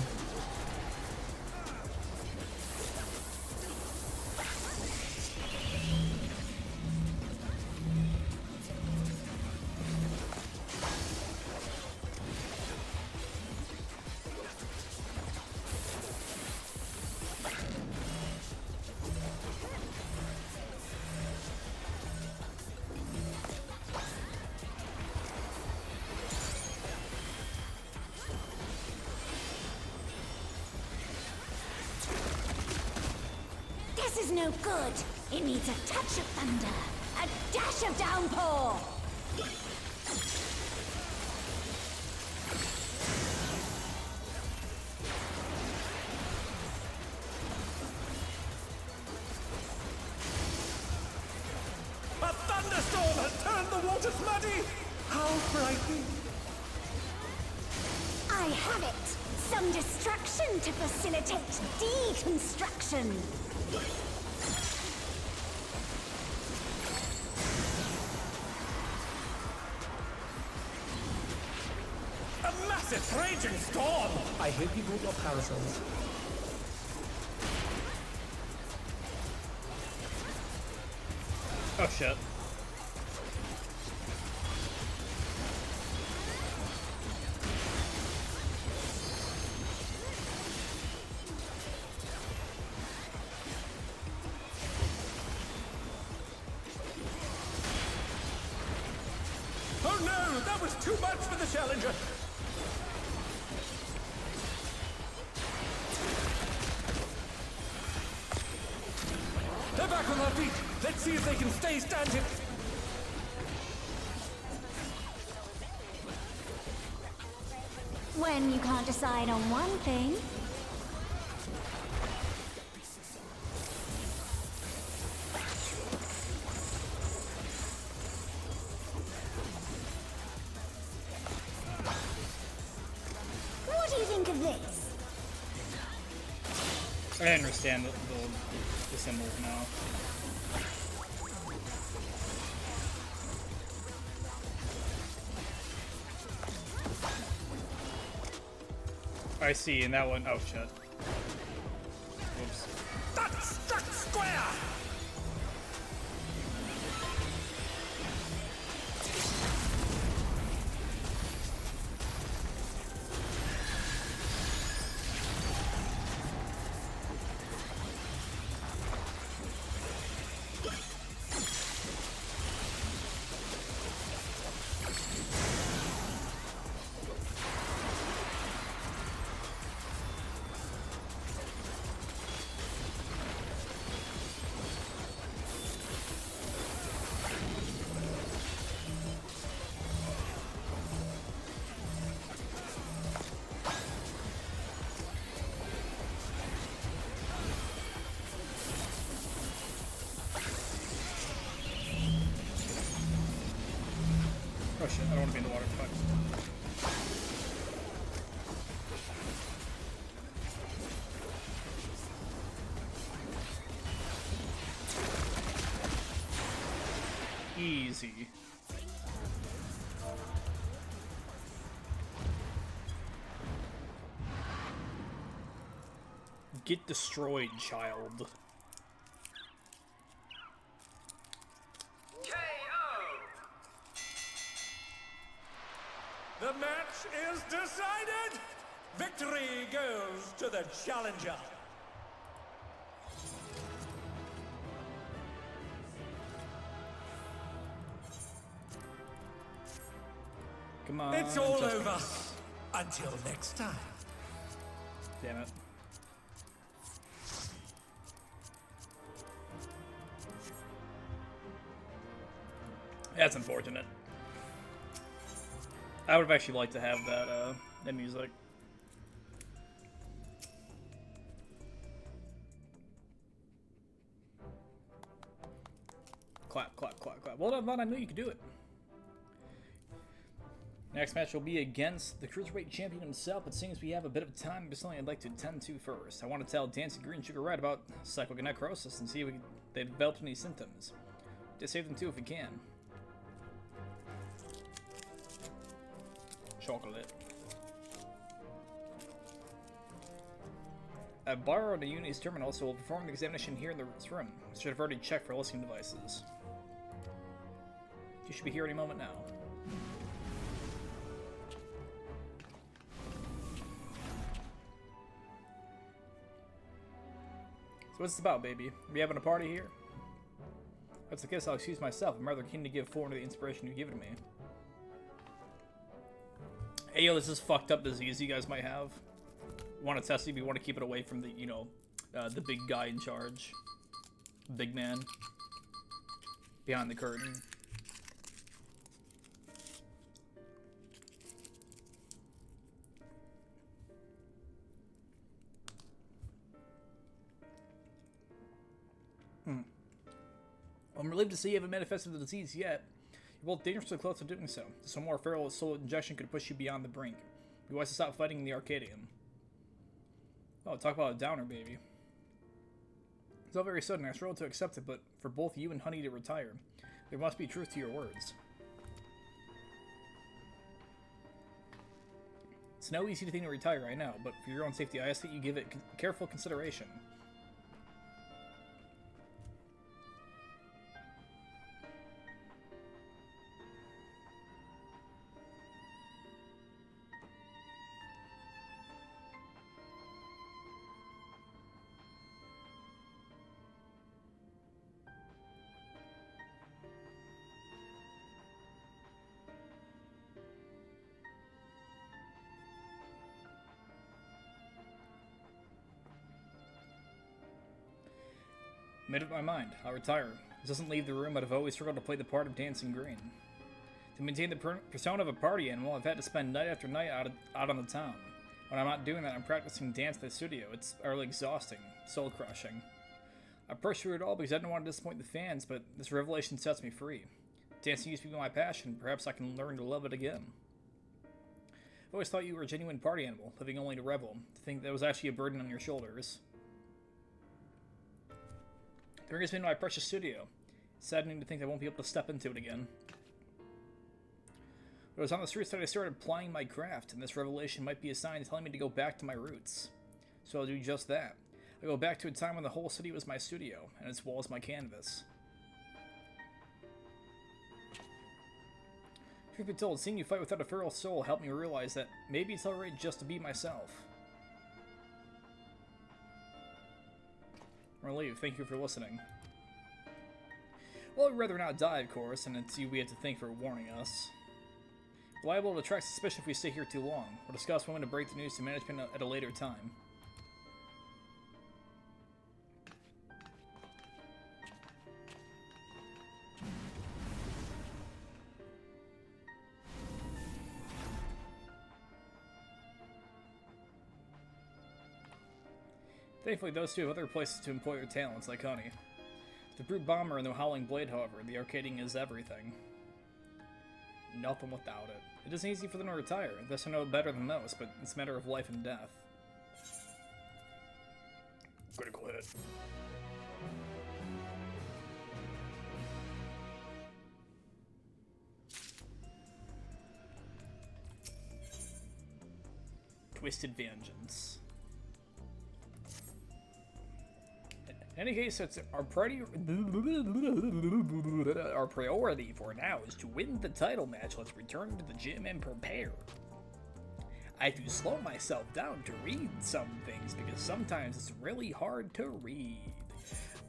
This is no good. It needs a touch of thunder, a dash of downpour. A thunderstorm has turned the waters muddy! How frightening! I have it. Some destruction to facilitate deconstruction. A massive raging storm! I hope you brought your parasols. Oh shit. Oh no! That was too much for the challenger! They're back on their feet! Let's see if they can stay standing! When you can't decide on one thing. What do you think of this? I understand the symbols now. I see, and that one, oh shit. Whoops. That struck square! Oh shit, I don't want to be in the water. Fuck. Easy. Get destroyed, child. The match is decided! Victory goes to the challenger. Come on. It's all Justin. over. Until next time. Damn it. That's unfortunate. I would have actually liked to have that music. Clap, clap, clap, clap. Well done, I knew you could do it. Next match will be against the Cruiserweight Champion himself, but seeing as we have a bit of time, there's something I'd like to attend to first. I want to tell Dancing Green Sugar Red about psychonecrosis and see if they've developed any symptoms. To save them too if we can. Chocolate. I borrowed a Uni's terminal, so we'll perform the examination here in this room. Should have already checked for listening devices. You should be here any moment now. So what's this about, baby? Are we having a party here? If that's the case, I'll excuse myself. I'm rather keen to give form to the inspiration you've given me. Hey, yo, this is fucked up disease you guys might have. You want to test it, but you want to keep it away from the, you know, the big guy in charge. Big man. Behind the curtain. I'm relieved to see you haven't manifested the disease yet. You're both dangerously close to doing so. Some more feral soul injection could push you beyond the brink. Be wise to stop fighting in the Arcadium. Oh, talk about a downer, baby. It's all very sudden. I struggle to accept it, but for both you and Honey to retire, there must be truth to your words. It's no easy thing to retire, I know, but for your own safety, I ask that you give it careful consideration. Made up my mind. I'll retire. This doesn't leave the room, but I've always struggled to play the part of Dancing Green. To maintain the persona of a party animal, I've had to spend night after night out on the town. When I'm not doing that, I'm practicing dance at the studio. It's utterly exhausting, soul-crushing. I pursued it all because I didn't want to disappoint the fans, but this revelation sets me free. Dancing used to be my passion. Perhaps I can learn to love it again. I've always thought you were a genuine party animal, living only to revel. To think that was actually a burden on your shoulders. It brings me to my precious studio. It's saddening to think I won't be able to step into it again. But it was on the streets that I started plying my craft, and this revelation might be a sign telling me to go back to my roots. So I'll do just that. I'll go back to a time when the whole city was my studio, and its walls my canvas. Truth be told, seeing you fight without a feral soul helped me realize that maybe it's alright just to be myself. I'm relieved. Thank you for listening. Well, I'd rather not die, of course, and it's you we have to thank for warning us. We're liable to attract suspicion if we stay here too long. We'll discuss when to break the news to management at a later time. Thankfully, those two have other places to employ their talents, like Honey. The Brute Bomber and the Howling Blade, however, the Arcadian is everything. Nothing without it. It isn't easy for them to retire. Thus I know better than most, but it's a matter of life and death. Critical hit. Twisted Vengeance. In any case, it's our priority for now is to win the title match. Let's return to the gym and prepare. I have to slow myself down to read some things because sometimes it's really hard to read.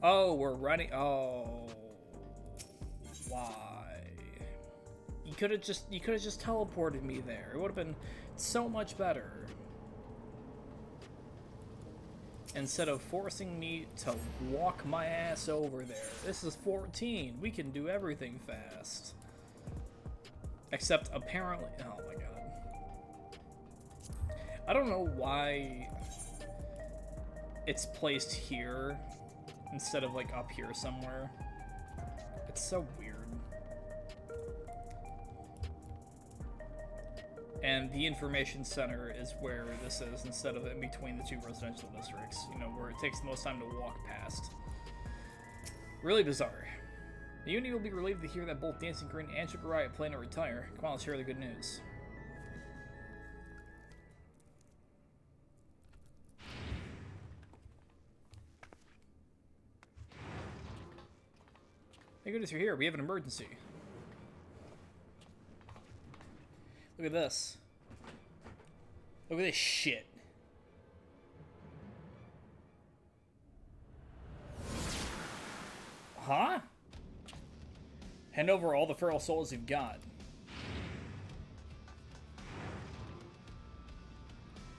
Oh, we're running. Oh, why? You could have just teleported me there. It would have been so much better. Instead of forcing me to walk my ass over there. This is 14. We can do everything fast. Except apparently... Oh my god. I don't know why it's placed here instead of like up here somewhere. It's so weird. And the information center is where this is instead of in between the two residential districts, you know, where it takes the most time to walk past. Really bizarre. The Uni will be relieved to hear that both Dancing Green and Sugar Riot plan to retire. Come on, let's hear the good news. Thank goodness you're here. We have an emergency. Look at this. Look at this shit. Huh? Hand over all the feral souls you've got.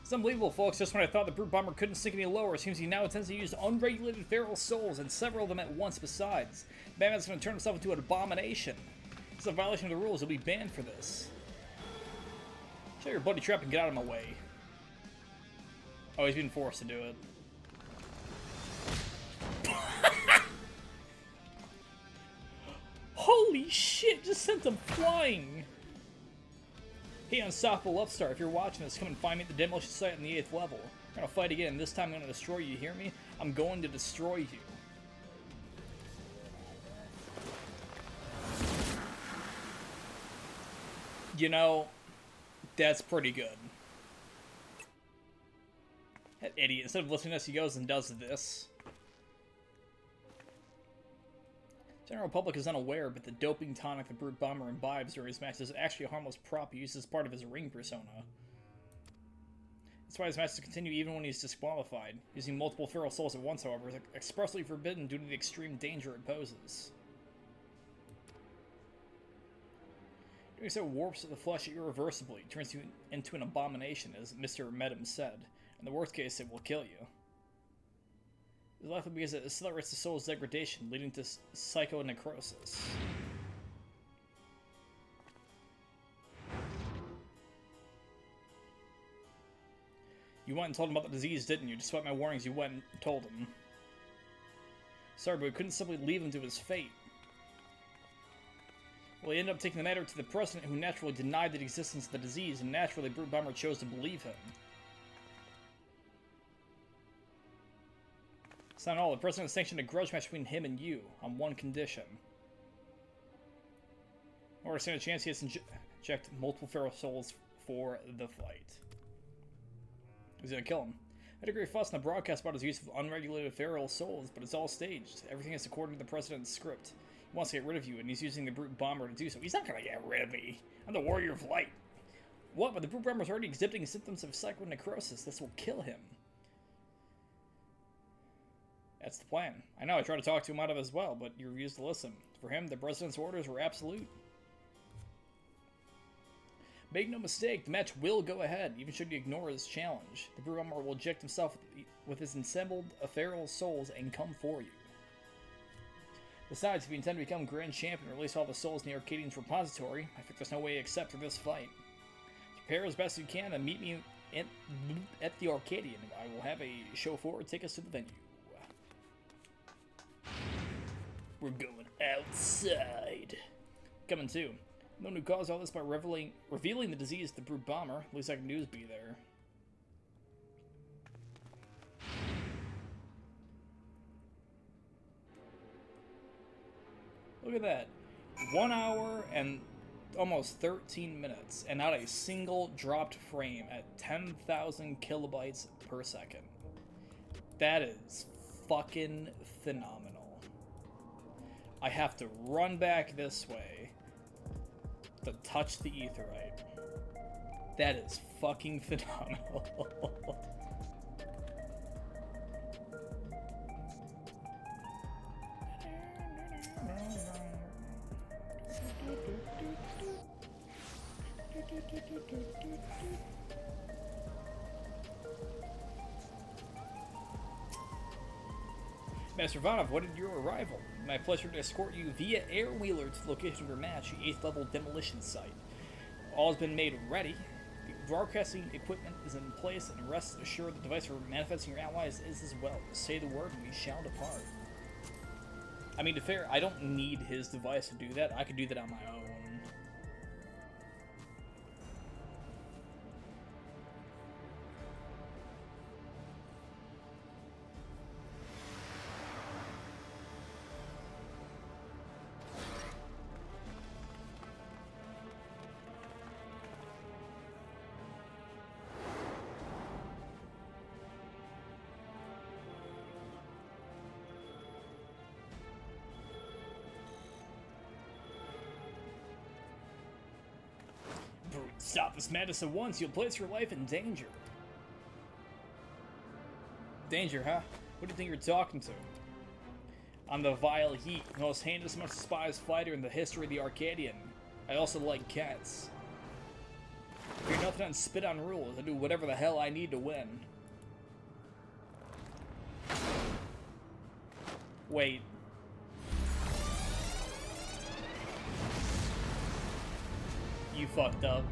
It's unbelievable, folks. Just when I thought the Brute Bomber couldn't sink any lower, it seems he now intends to use unregulated feral souls and several of them at once besides. Batman's going to turn himself into an abomination. It's a violation of the rules. He'll be banned for this. Show your buddy trap and get out of my way. Oh, he's being forced to do it. Holy shit, just sent them flying! Hey, Unstoppable Upstart, if you're watching this, come and find me at the demolition site on the 8th level. We're gonna fight again. This time I'm gonna destroy you, you hear me? I'm going to destroy you. You know, that's pretty good. That idiot, instead of listening to us, he goes and does this. General public is unaware, but the doping tonic the Brute Bomber imbibes during his matches is actually a harmless prop he uses as part of his ring persona. That's why his matches continue even when he's disqualified. Using multiple feral souls at once, however, is expressly forbidden due to the extreme danger it poses. Doing so warps the flesh irreversibly, turns you into an abomination, as Mr. Medem said. In the worst case, it will kill you. It's likely because it accelerates the soul's degradation, leading to psychonecrosis. You went and told him about the disease, didn't you? Despite my warnings, you went and told him. Sorry, but we couldn't simply leave him to his fate. Well, he ended up taking the matter to the president, who naturally denied the existence of the disease, and naturally, Brute Bomber chose to believe him. It's not all. The president sanctioned a grudge match between him and you, on one condition. In order to stand a chance, he has to inject multiple feral souls for the fight. He's gonna kill him. I had a great fuss in the broadcast about his use of unregulated feral souls, but it's all staged. Everything is according to the president's script. He wants to get rid of you, and he's using the Brute Bomber to do so. He's not gonna get rid of me. I'm the Warrior of Light. What? But the Brute Bomber's already exhibiting symptoms of psychonecrosis. This will kill him. That's the plan. I know, I tried to talk to him out of it as well, but you refused to listen. For him, the president's orders were absolute. Make no mistake, the match will go ahead, even should you ignore his challenge. The Brute Bomber will inject himself with his assembled feral souls and come for you. Besides, if you intend to become Grand Champion and release all the souls in the Arcadian's repository, I think there's no way except for this fight. Prepare as best you can and meet me at the Arcadian. I will have a chauffeur take us to the venue. We're going outside. Coming too. No one who caused all this by revealing the disease to the Brute Bomber. At least I can do is be there. Look at that. 1 hour and almost 13 minutes, and not a single dropped frame at 10,000 kilobytes per second. That is fucking phenomenal. I have to run back this way to touch the aetheryte. That is fucking phenomenal. Master Vanov, what did your arrival? My pleasure to escort you via air wheeler to the location of your match, the 8th level demolition site. All has been made ready. The broadcasting equipment is in place, and rest assured the device for manifesting your allies is as well. Say the word and we shall depart. I mean, to be fair, I don't need his device to do that. I could do that on my own. Stop this madness at once, you'll place your life in danger. Danger, huh? What do you think you're talking to? I'm the Vile Heat, the most heinous, most despised fighter in the history of the Arcadian. I also like cats. If you're nothing on spit on rules, I do whatever the hell I need to win. Wait. You fucked up.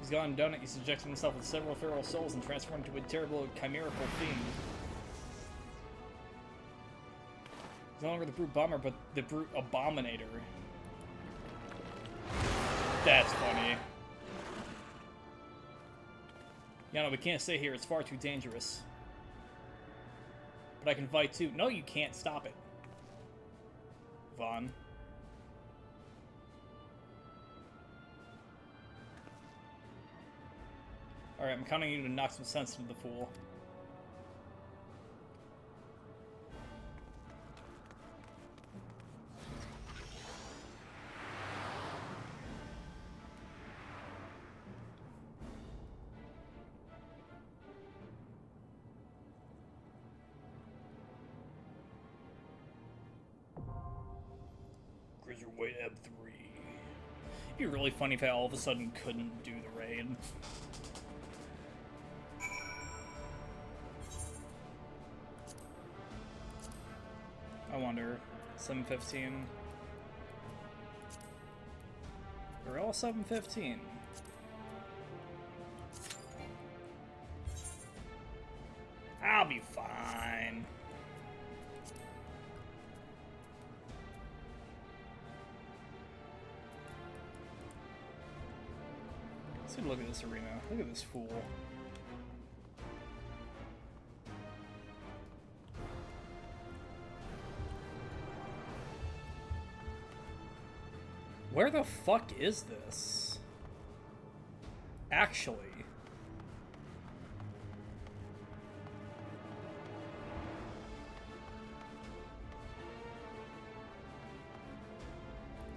He's gone and done it. He subjected himself with several feral souls and transformed into a terrible chimerical fiend. He's no longer the brute bomber, but the brute abominator. That's funny. Yeah, no, we can't stay here. It's far too dangerous. But I can fight too. No, you can't stop it. Vaughn. Alright, I'm counting you to knock some sense into the fool. Cruiserweight Ebb 3. It'd be really funny if I all of a sudden couldn't do the raid. I wonder. 715. We're all 715. I'll be fine. Let's look at this arena. Look at this fool. Where the fuck is this? Actually.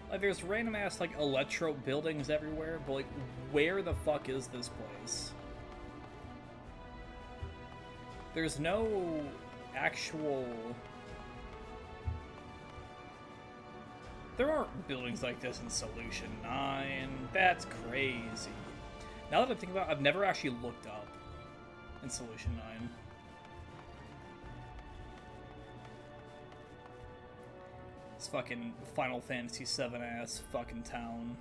Like, there's random ass, like, electro buildings everywhere, but, like, where the fuck is this place? There's no actual... There aren't buildings like this in Solution 9. That's crazy. Now that I think about it, I've never actually looked up in Solution 9. This fucking Final Fantasy VII ass fucking town.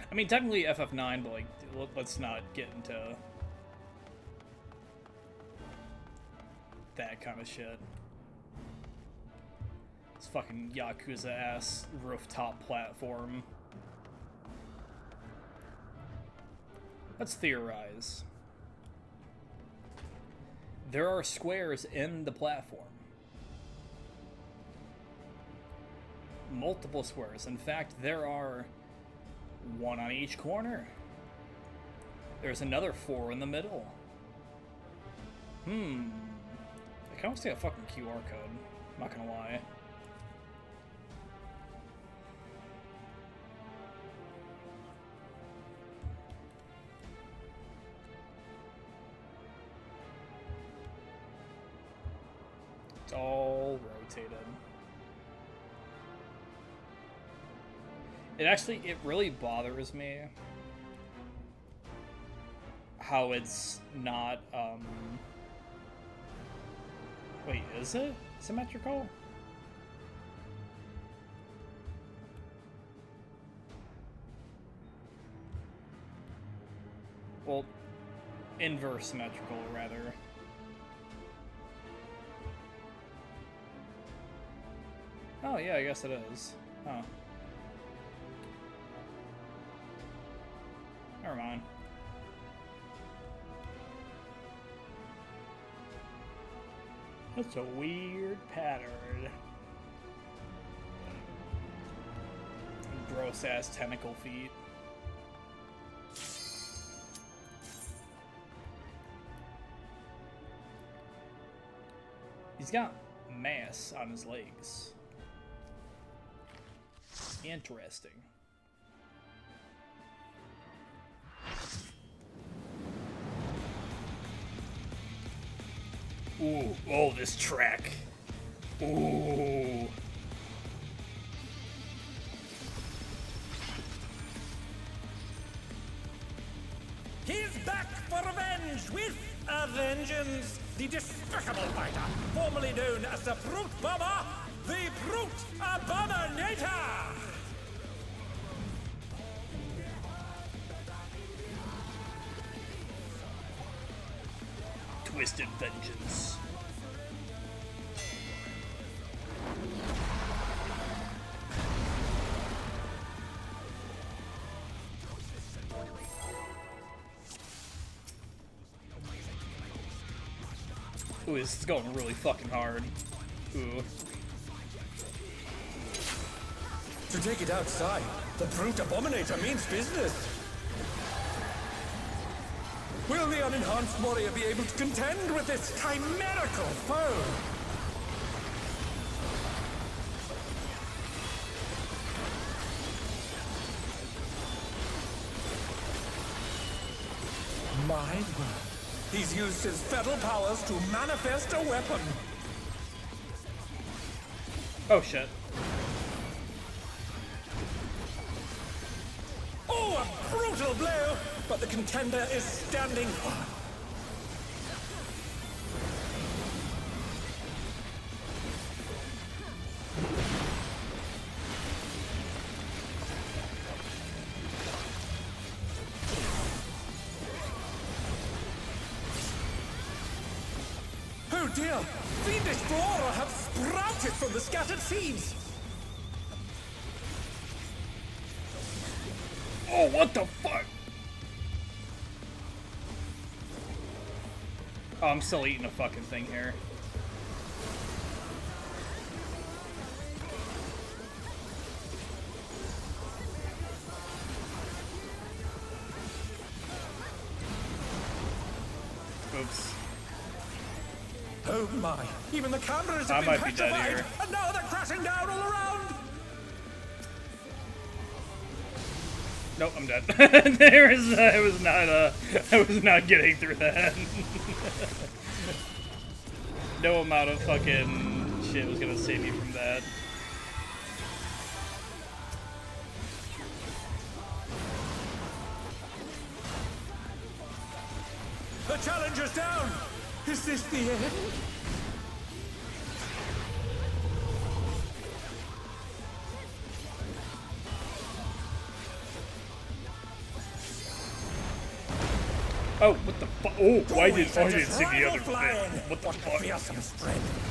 I mean, technically FF9, but like, let's not get into that kind of shit. This fucking Yakuza ass rooftop platform. Let's theorize. There are squares in the platform. multiple squares. In fact, there are one on each corner. There's another 4 in the middle. I kind of want to see a fucking QR code. I'm not gonna lie. It's all rotated. It really bothers me how it's not, wait, is it symmetrical? Well, inverse symmetrical, rather. Oh, yeah, I guess it is. Huh. Never mind. That's a weird pattern. Gross ass tentacle feet. He's got mass on his legs. Interesting. Ooh, oh, this track. Ooh. He's back for revenge with a vengeance. The despicable fighter, formerly known as the Brute Bomber, the Brute Abominator! Twisted vengeance. Ooh, this is going really fucking hard. Ooh. To take it outside, the Brute Abominator means business. Will the unenhanced warrior be able to contend with this chimerical foe? My word. He's used his feral powers to manifest a weapon. Oh shit. Oh, a brutal blow! But the contender is standing firm. Oh dear! Fiendish flora have sprouted from the scattered seeds! Oh, what the fuck? Oh, I'm still eating a fucking thing here. Oops. Oh my! Even the cameras I have might been be dead petrified, here. and now they're crashing down all around! Nope, I'm dead. I was not getting through that. No amount of fucking shit was gonna save me from that. The challenger's down! Is this the end? Oh, what the fuck? Oh, I didn't see the other flying. bit. What the fuck? Fearsome strength.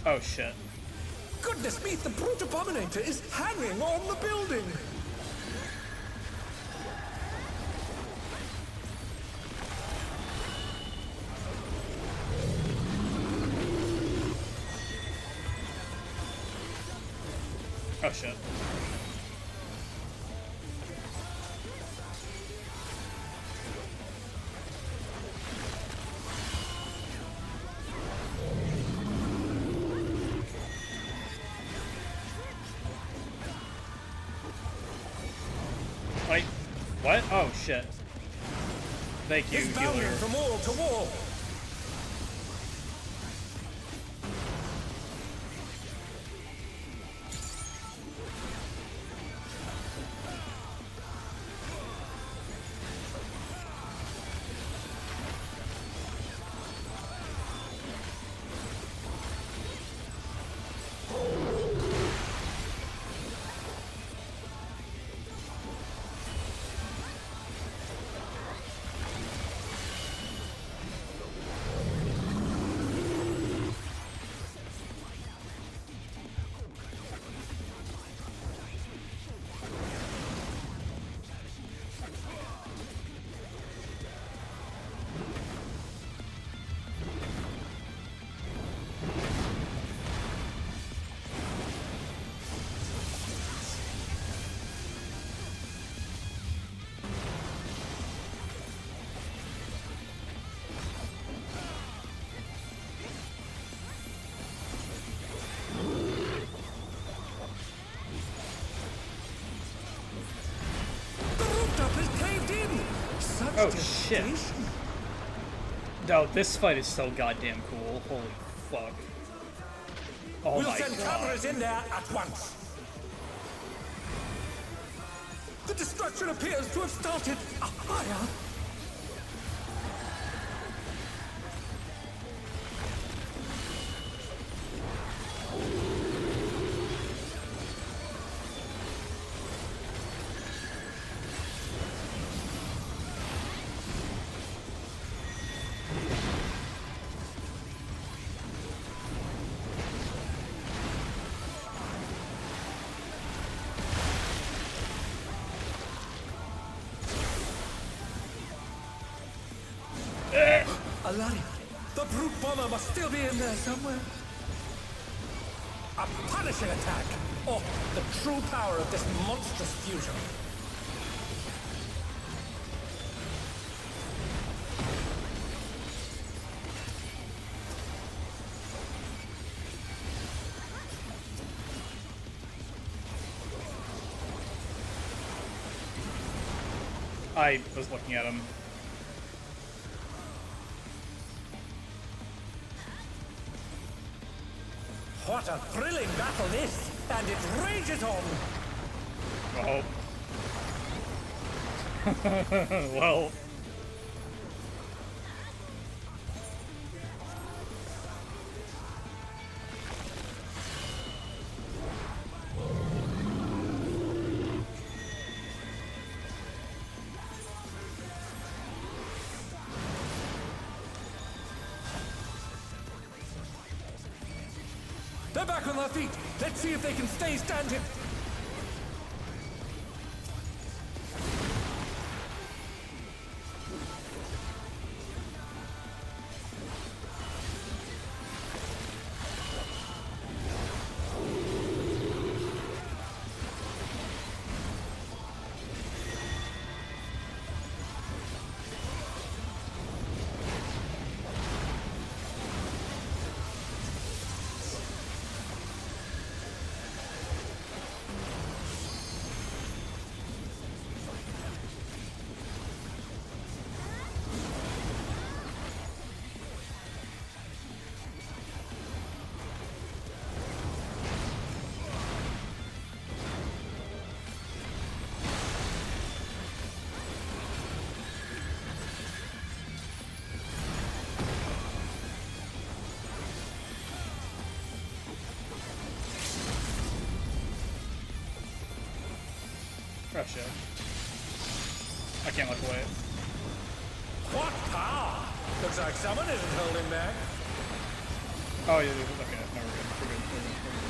Oh shit. Goodness me, the Brute Abominator is hanging on the building! Oh shit. Wait, what? Oh shit. Thank you, He's bounding healer. from wall to wall. Oh shit. No, this fight is so goddamn cool. Holy fuck. Oh We'll my send god. cameras in there at once. The destruction appears to have started a fire. Alaria, the brute bomber must still be in there somewhere. A punishing attack! Oh, the true power of this monstrous fusion. I was looking at him. What a thrilling battle this! And it rages on! Oh. Well. They're back on their feet! Let's see if they can stay standing! Russia. I can't look away. What power! Looks like someone isn't holding back. Oh, yeah, okay. No, we're good. We're good. We're good. We're good.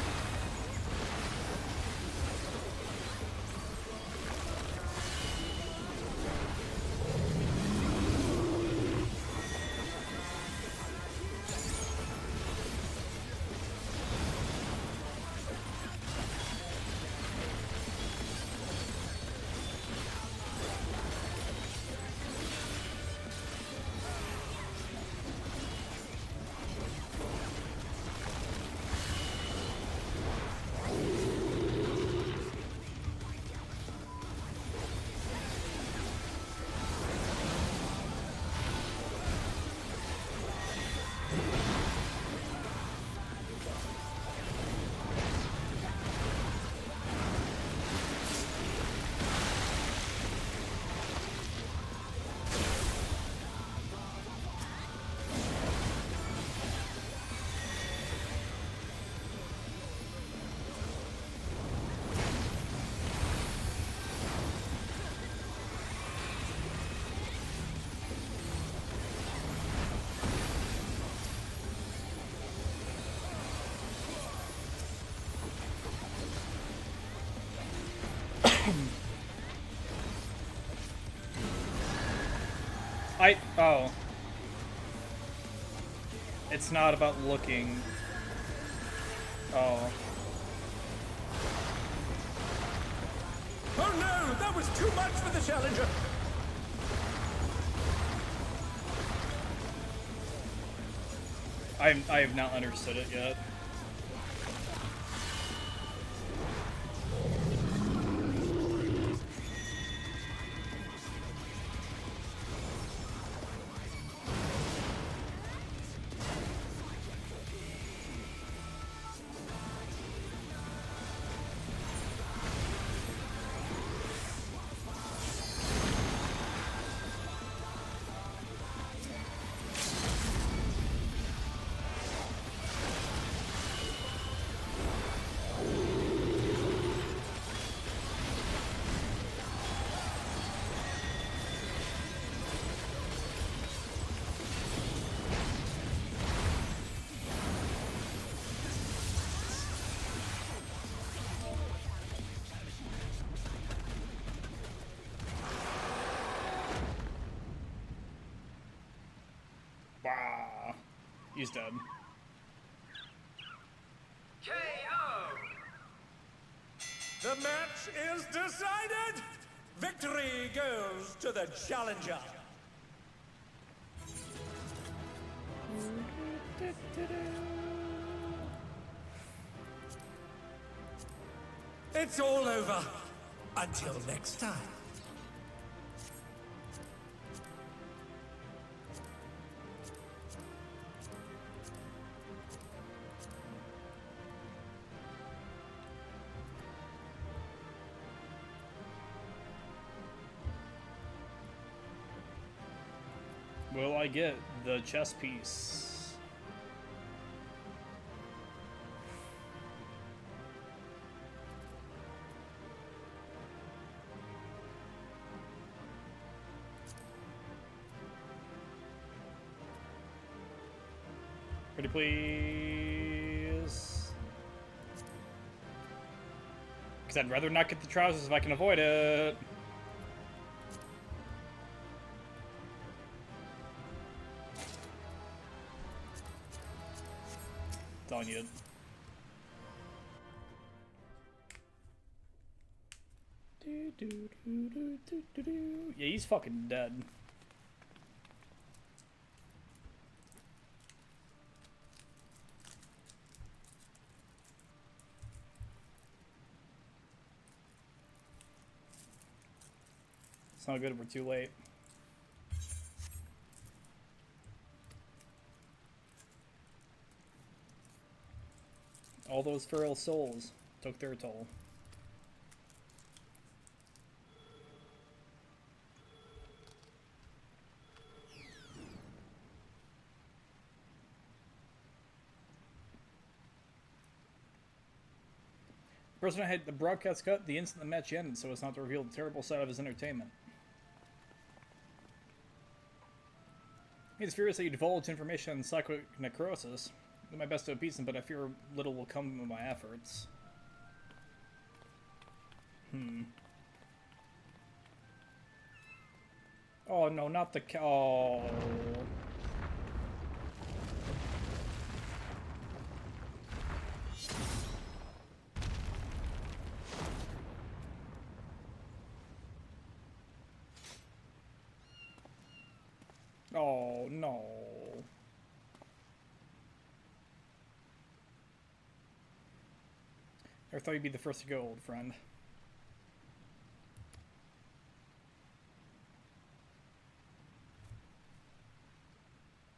Oh. It's not about looking. Oh. Oh no, that was too much for the Challenger. I have not understood it yet. Bah. He's dead. KO! The match is decided! Victory goes to the Challenger. It's all over. Until next time. Will I get the chess piece? Pretty please. Because I'd rather not get the trousers if I can avoid it. That's all I needed. Yeah, he's fucking dead. It's not good, we're too late. All those feral souls took their toll. The person had the broadcast cut the instant the match ended, so as not to reveal the terrible side of his entertainment. He's furious that you divulge information on psychic necrosis. I do my best to appease him, but I fear little will come of my efforts. Oh no, not the oh. Oh no. I thought you'd be the first to go, old friend.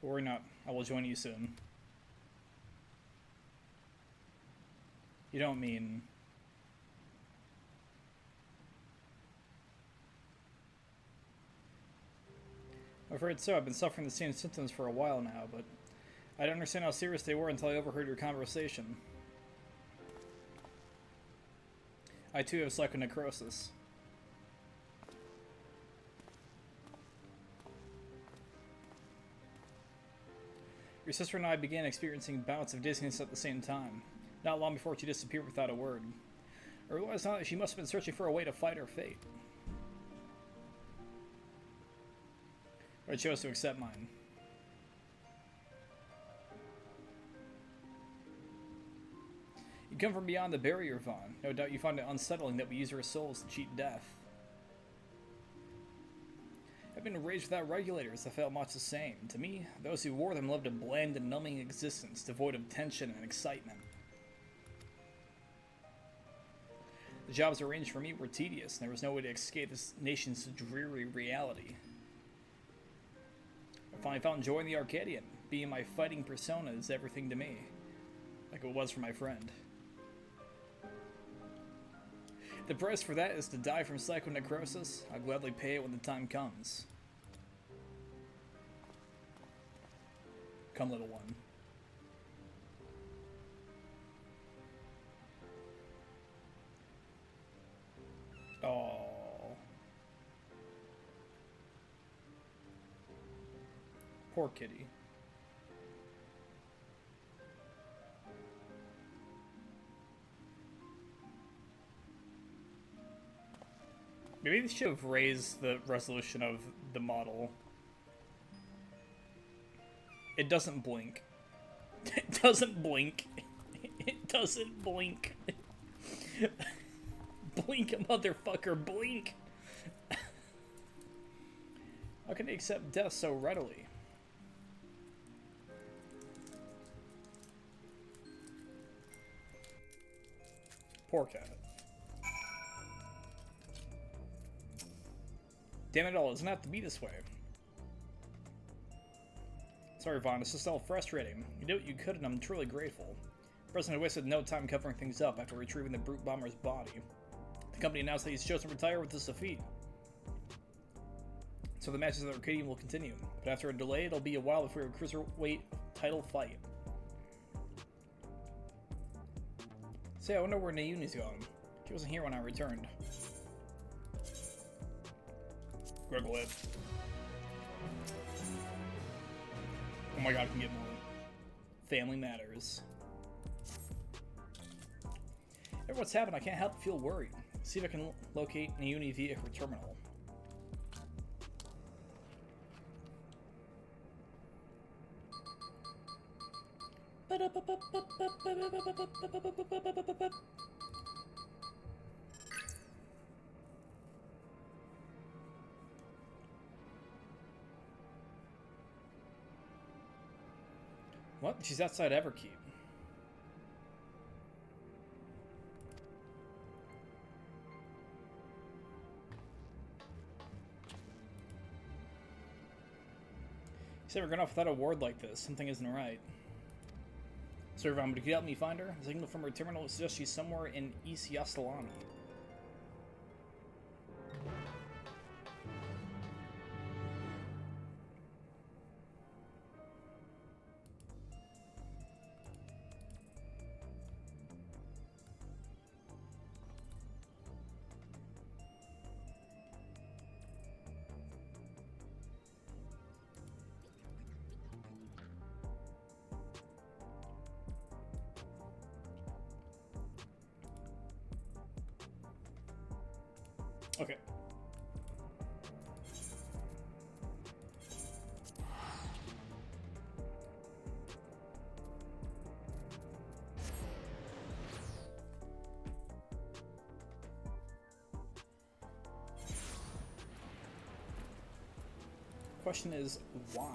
But worry not, I will join you soon. You don't mean... I'm afraid so. I've been suffering the same symptoms for a while now, but I didn't understand how serious they were until I overheard your conversation. I too have psychonecrosis. Your sister and I began experiencing bouts of dizziness at the same time, not long before she disappeared without a word. I realized now that she must have been searching for a way to fight her fate. Or chose to accept mine. You come from beyond the barrier, Vaughn. No doubt you find it unsettling that we use our souls to cheat death. I've been enraged without regulators. I felt much the same. To me, those who wore them lived a bland and numbing existence, devoid of tension and excitement. The jobs arranged for me were tedious, and there was no way to escape this nation's dreary reality. I finally found joy in the Arcadian. Being my fighting persona is everything to me, like it was for my friend. The price for that is to die from psychonecrosis. I'll gladly pay it when the time comes. Come, little one. Oh, poor kitty. Maybe they should have raised the resolution of the model. It doesn't blink. It doesn't blink. It doesn't blink. Blink, motherfucker, blink! How can they accept death so readily? Poor cat. Damn it all, it doesn't have to be this way. Sorry, Vaughn, it's just all frustrating. You did what you could, and I'm truly grateful. The president wasted no time covering things up after retrieving the brute bomber's body. The company announced that he's chosen to retire with this defeat. So the matches of the Arcadian will continue, but after a delay, it'll be a while before a cruiserweight title fight. Say, I wonder where Nayuni's gone. She wasn't here when I returned. Greg Lip. Oh my god, I can get more. Family matters. After what's happened, I can't help but feel worried. See if I can locate Nayuni via her terminal. What? She's outside Everkeep. You said we're going off without a ward like this. Something isn't right. Sir Von, but could you help me find her? The signal from her terminal suggests she's somewhere in East Yastalani. Okay. Question is, why?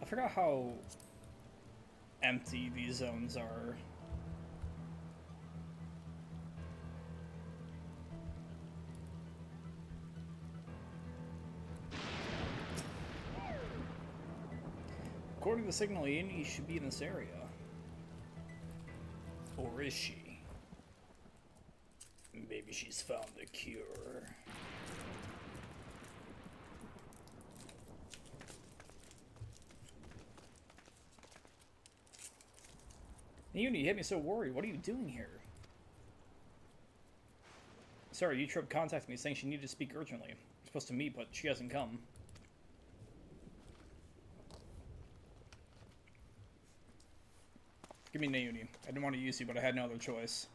I forgot how empty these zones are. According to the signal, Yini should be in this area. Or is she? Maybe she's found the cure. Yuni, you hit me so worried. What are you doing here? Sorry, Utrip contacted me saying she needed to speak urgently. We're supposed to meet, but she hasn't come. Give me Nauni. I didn't want to use you, but I had no other choice.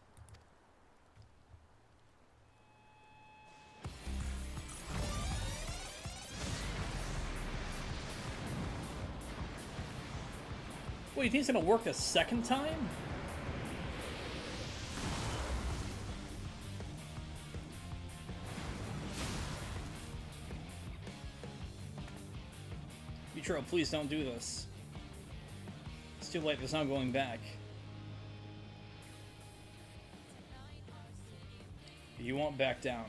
Wait, you think it's gonna work a second time? Utro, please don't do this. It's too late, there's no going back. You won't back down.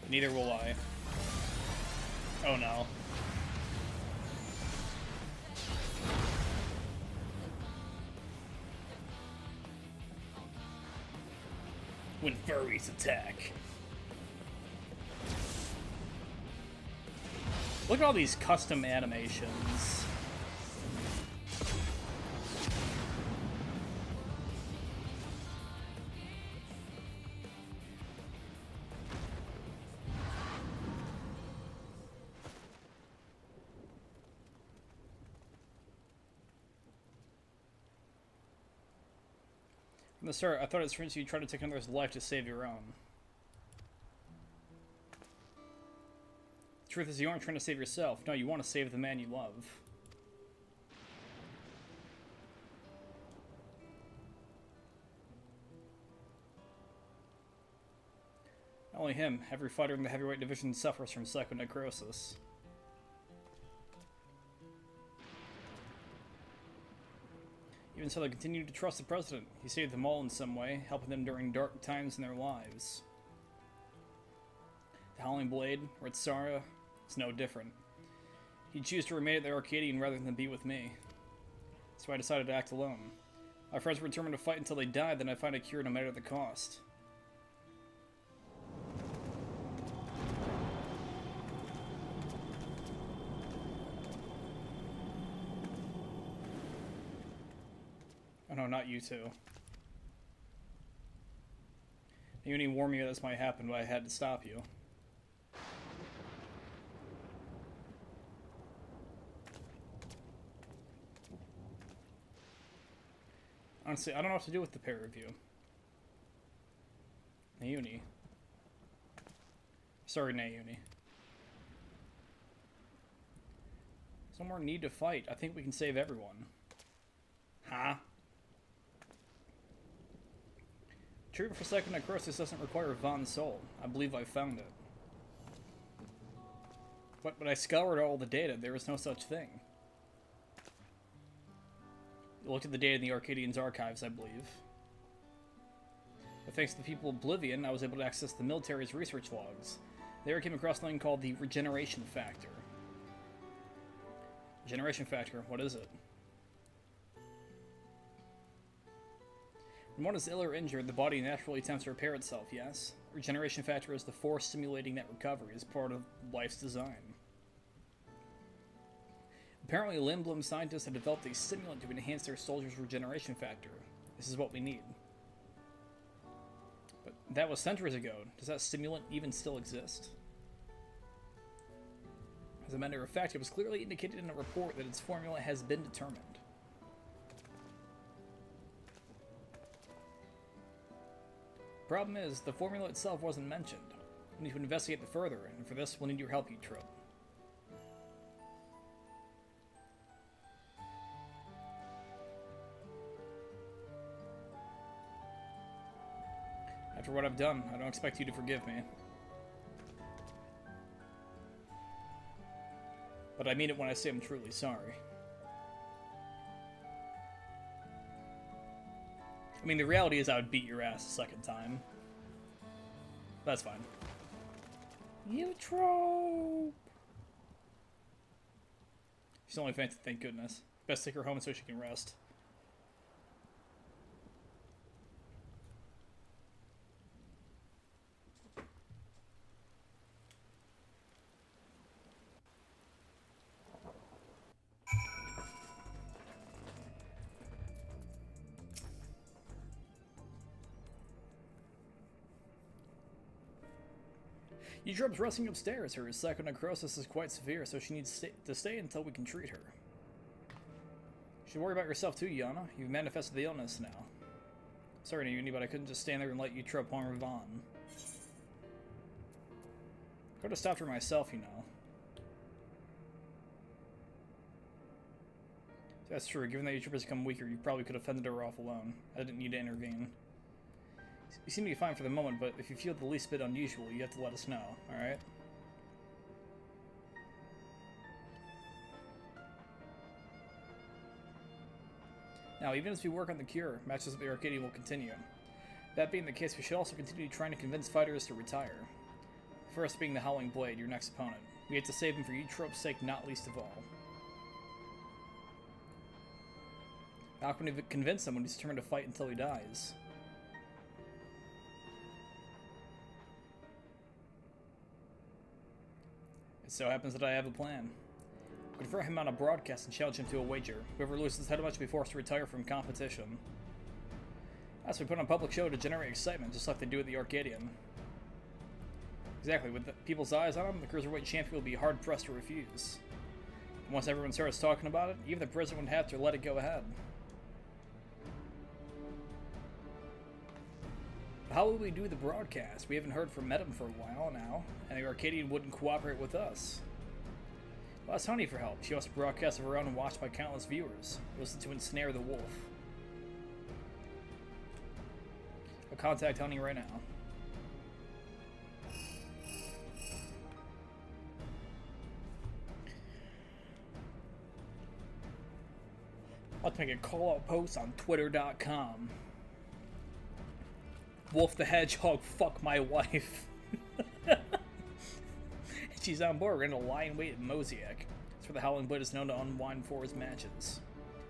Neither will I. Oh no. When furries attack. Look at all these custom animations. From the start, I thought it's strange you tried to take another's life to save your own. The truth is, you aren't trying to save yourself. No, you want to save the man you love. Not only him, every fighter in the heavyweight division suffers from psychonecrosis. Even so, they continue to trust the president. He saved them all in some way, helping them during dark times in their lives. The Howling Blade, Ritsara, it's no different. He'd choose to remain at the Arcadian rather than be with me. So I decided to act alone. My friends were determined to fight until they died, then I'd find a cure no matter the cost. Oh no, not you two. You didn't warn me that this might happen, but I had to stop you. Honestly, I don't know what to do with the pair of you. Nauni. Sorry, Nauni. There's no more need to fight. I think we can save everyone. Huh? Treatment for psychonecrosis doesn't require Von's soul. I believe I found it. But I scoured all the data. There is no such thing. I looked at the data in the Arcadian's archives, I believe. But thanks to the people of Oblivion, I was able to access the military's research logs. There I came across something called the regeneration factor. Regeneration factor, what is it? When one is ill or injured, the body naturally attempts to repair itself, yes? Regeneration factor is the force stimulating that recovery as part of life's design. Apparently, Lindblom scientists have developed a stimulant to enhance their soldiers' regeneration factor. This is what we need. But that was centuries ago. Does that stimulant even still exist? As a matter of fact, it was clearly indicated in a report that its formula has been determined. Problem is, the formula itself wasn't mentioned. We need to investigate it further, and for this, we'll need your help, Utro. After what I've done, I don't expect you to forgive me. But I mean it when I say I'm truly sorry. I mean, the reality is I would beat your ass a second time. That's fine. Utro! She's only fainted, thank goodness. Best take her home so she can rest. Eutrope's resting upstairs. Her psychonecrosis is quite severe, so she needs to stay until we can treat her. You should worry about yourself too, Yana. You've manifested the illness now. Sorry, Nuni, but I couldn't just stand there and let Eutrope harm Vaughn. Could have stopped her myself, you know. That's true. Given that Eutrope has become weaker, you probably could have fended her off alone. I didn't need to intervene. You seem to be fine for the moment, but if you feel the least bit unusual, you have to let us know, alright? Now, even as we work on the cure, matches with the Arcadian will continue. That being the case, we should also continue trying to convince fighters to retire. First being the Howling Blade, your next opponent. We have to save him for Eutrope's sake, not least of all. How can we convince him when he's determined to fight until he dies? It so happens that I have a plan. Confront him on a broadcast and challenge him to a wager. Whoever loses head must be forced to retire from competition. As we put on a public show to generate excitement, just like they do at the Arcadian. Exactly, with people's eyes on him, the Cruiserweight champion will be hard-pressed to refuse. And once everyone starts talking about it, even the president would have to let it go ahead. How will we do the broadcast? We haven't heard from Medem for a while now, and the Arcadian wouldn't cooperate with us. We'll ask Honey for help. She wants to broadcast of her own and watched by countless viewers. Listen to ensnare the wolf. I'll contact Honey right now. I'll have to make a call-out post on Twitter.com. Wolf the Hedgehog, fuck my wife. She's on board. We're gonna lie in wait at Mosaic. That's where the Howling Blade is known to unwind for his matches.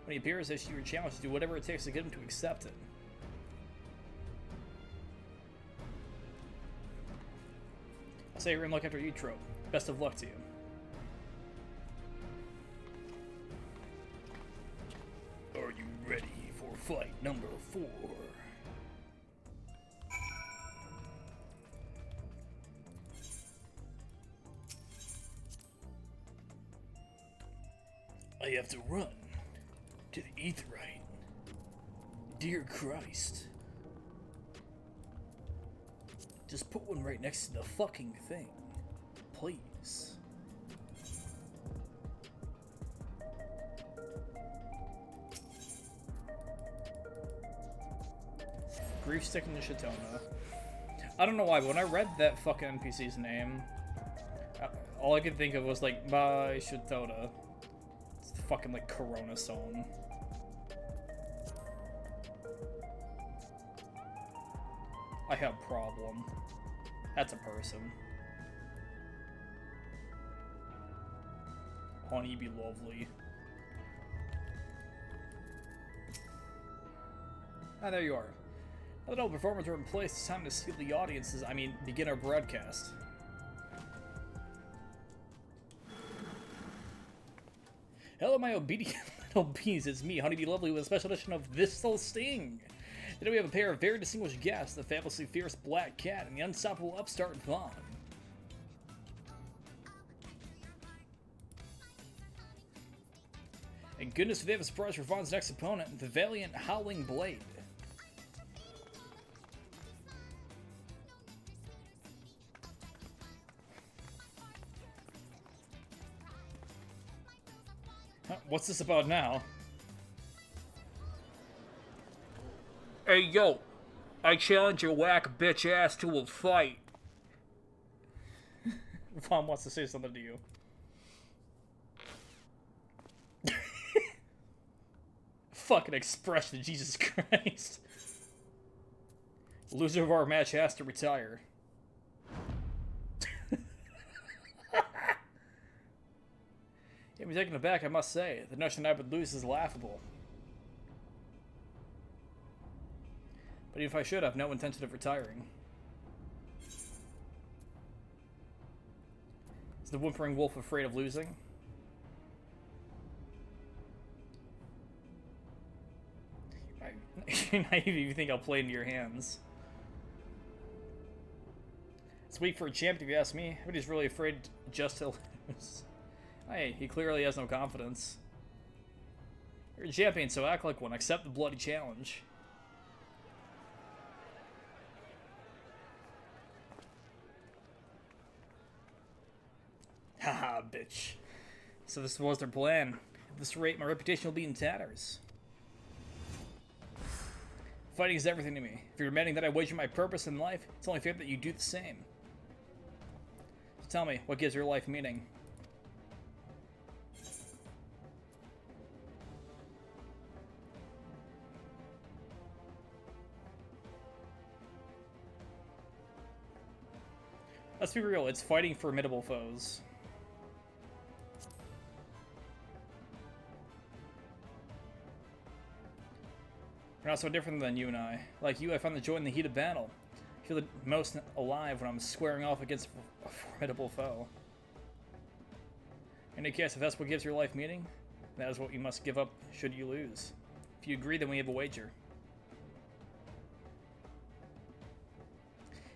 When he appears, issue your challenge to do whatever it takes to get him to accept it. I'll say you're in luck after Eutrope. Best of luck to you. Are you ready for fight number 4? I have to run to the Aetheryte. Dear Christ. Just put one right next to the fucking thing. Please. Grief sticking to Shatona. I don't know why, but when I read that fucking NPC's name, all I could think of was like, bye, Shatona. It's the fucking like Corona song. I have a problem. That's a person. Honey, be lovely. Ah, there you are. Now that all performers are in place, it's time to steal the audiences. Begin our broadcast. Hello, my obedient little bees. It's me, Honeybee Lovely, with a special edition of This Soul Sting. Today we have a pair of very distinguished guests, the fabulously fierce Black Cat and the unstoppable upstart Vaughn. And goodness, do they have a surprise for Vaughn's next opponent, the valiant Howling Blade. What's this about now? Hey, yo. I challenge your whack bitch ass to a fight. Vaughn wants to say something to you. Fucking expression, Jesus Christ. Loser of our match has to retire. Get me taken aback, I must say. The notion I would lose is laughable. But even if I should, I have no intention of retiring. Is the whimpering wolf afraid of losing? You're naive if you think I'll play into your hands. It's weak for a champion, if you ask me. But he's really afraid just to lose. Hey, he clearly has no confidence. You're a champion, so act like one. Accept the bloody challenge. Haha, bitch. So this was their plan. At this rate, my reputation will be in tatters. Fighting is everything to me. If you're demanding that I wager my purpose in life, it's only fair that you do the same. So tell me, what gives your life meaning? Let's be real, it's fighting formidable foes. We're not so different than you and I. Like you, I find the joy in the heat of battle. I feel the most alive when I'm squaring off against a formidable foe. In any case, if that's what gives your life meaning, that is what you must give up should you lose. If you agree, then we have a wager.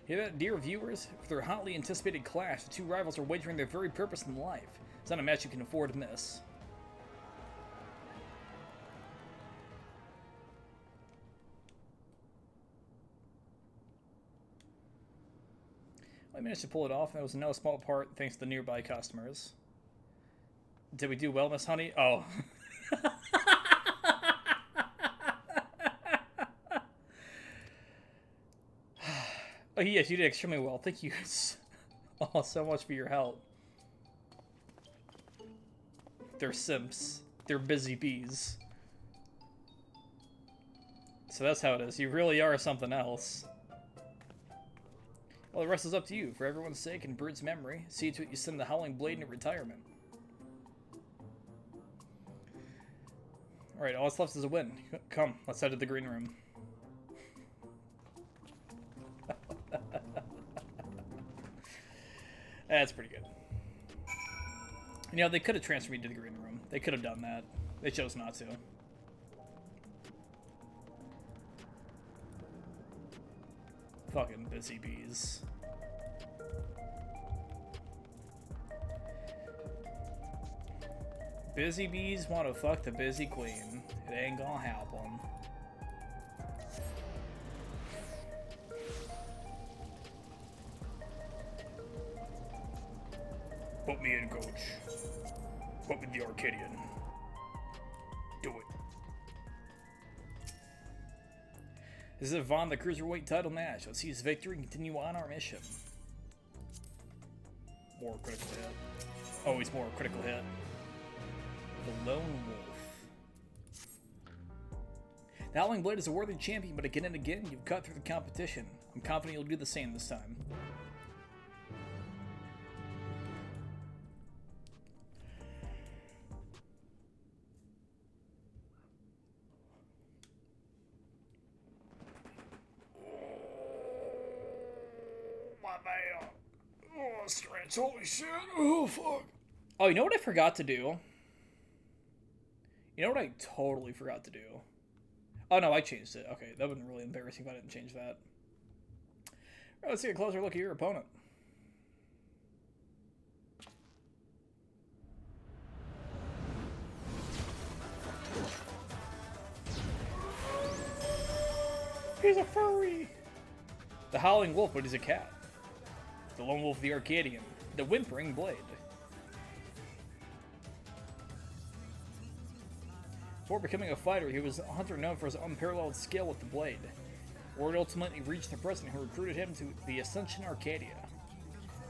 Hear that, dear viewers? For their hotly anticipated clash, the two rivals are wagering their very purpose in life. It's not a match you can afford to miss. I managed to pull it off, and it was in no small part thanks to the nearby customers. Did we do well, Miss Honey? Oh. Oh, yes, you did extremely well. Thank you all so much for your help. They're simps. They're busy bees. So that's how it is. You really are something else. Well, the rest is up to you. For everyone's sake and Brood's memory, see to it you send the Howling Blade into retirement. Alright, all that's left is a win. Come, let's head to the green room. That's pretty good. You know, they could have transferred me to the green room. They could have done that. They chose not to. Fucking busy bees. Busy bees want to fuck the busy queen. It ain't gonna help them. Put me in, coach. Put me the Arcadian. Do it. This is Yvonne, the Cruiserweight title match. Let's seize victory and continue on our mission. More critical hit. Always more critical hit. The Lone Wolf. The Howling Blade is a worthy champion, but again and again, you've cut through the competition. I'm confident you'll do the same this time. Stretch, holy shit. Oh, fuck. Oh, you know what I forgot to do? You know what I totally forgot to do? Oh, no, I changed it. Okay, that would have been really embarrassing if I didn't change that. Right, let's take a closer look at your opponent. He's a furry! The Howling Wolf, but he's a cat. The Lone Wolf, the Arcadian, the Whimpering Blade. Before becoming a fighter, he was a hunter known for his unparalleled skill with the blade. Word ultimately reached the president who recruited him to the Ascension Arcadia.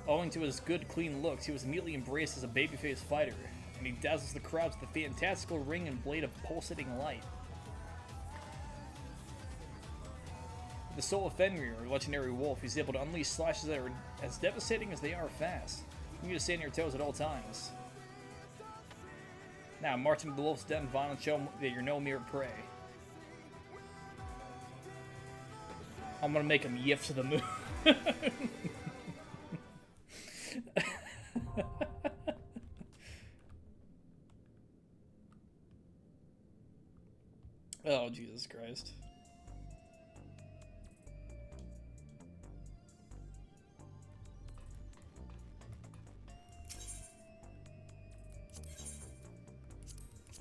Owing to his good, clean looks, he was immediately embraced as a babyface fighter, and he dazzles the crowds with a fantastical ring and blade of pulsating light. The soul of Fenrir, a legendary wolf, he's able to unleash slashes that are as devastating as they are fast. You need to stay on your toes at all times. Now, march into the wolf's den, Vaughn, and show him that you're no mere prey. I'm gonna make him yiff to the moon. Oh, Jesus Christ.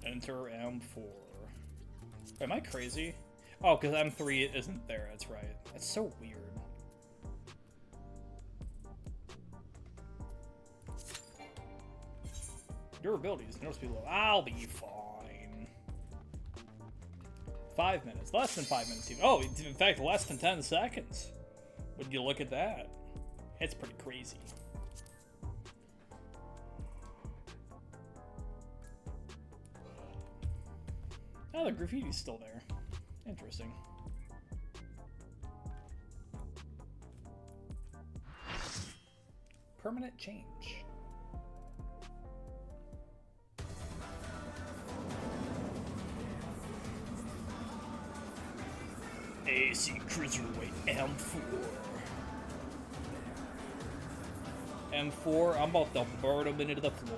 Enter M4. Am I crazy? Oh, because M3 isn't there, that's right. That's so weird. Durability is noticeably low. I'll be fine. 5 minutes. Less than 5 minutes even. Oh, in fact, less than 10 seconds. Would you look at that? It's pretty crazy. Oh, the graffiti's still there. Interesting. Permanent change. AC Cruiserweight M4. M4, I'm about to burn him into the floor.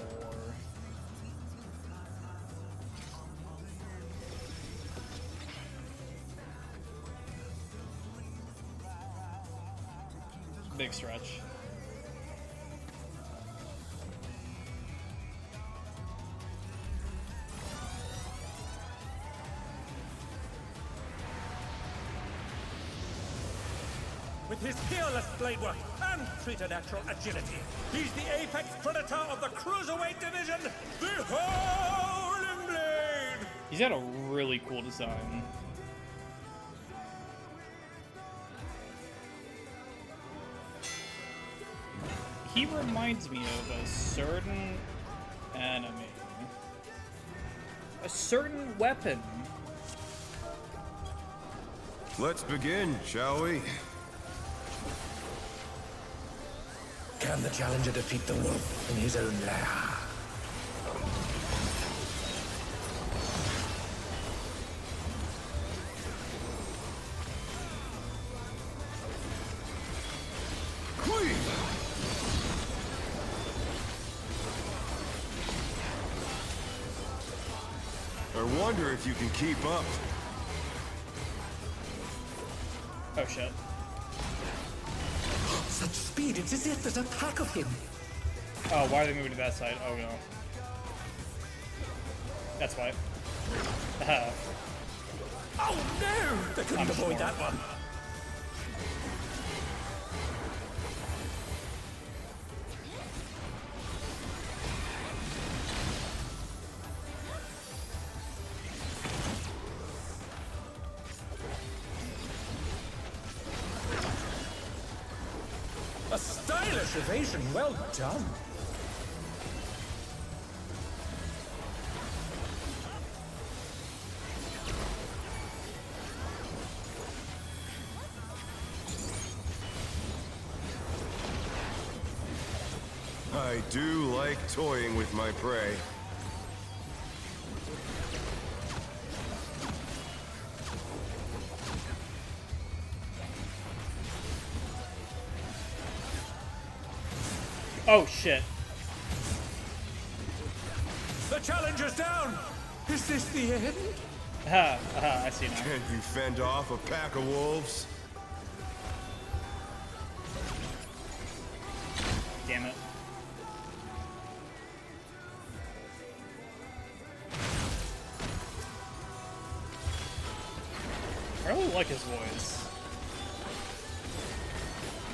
Big stretch. With his peerless blade work and preternatural agility, he's the apex predator of the Cruiserweight division, the Howling Blade! He's got a really cool design. He reminds me of a certain enemy. A certain weapon. Let's begin, shall we? Can the challenger defeat the wolf in his own lair? I wonder if you can keep up. Oh shit. Such speed, it's as if there's a pack of him. Oh, why are they moving to that side? Oh no. That's why. Oh no! They couldn't I'm avoid sure. that one. A stylish evasion, well done. I do like toying with my prey. Oh shit. The challenger's down! Is this the end? I see now. Can you fend off a pack of wolves? Damn it. I really like his voice.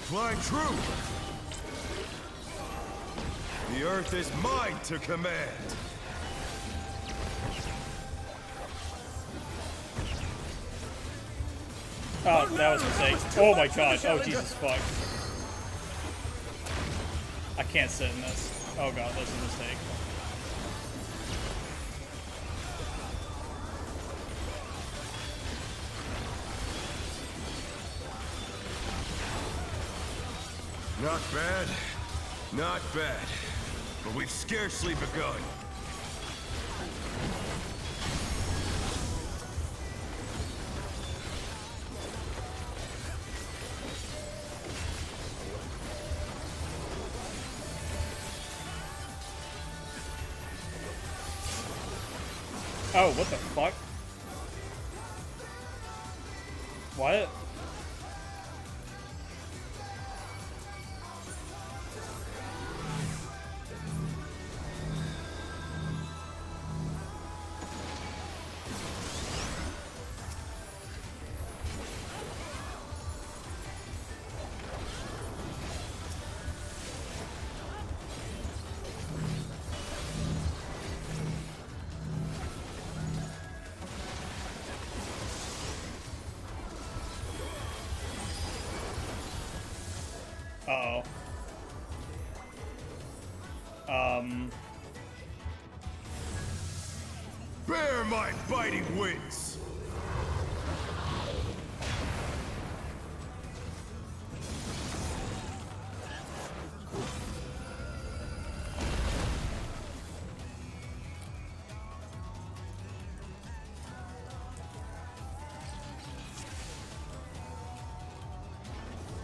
Flying true! The earth is mine to command! Oh, that was a mistake. Oh my god. Oh, Jesus fuck. I can't sit in this. Oh god, that's a mistake. Not bad. Not bad. But we've scarcely begun. Oh, what the fuck? What? Uh-oh. Bear my biting wings!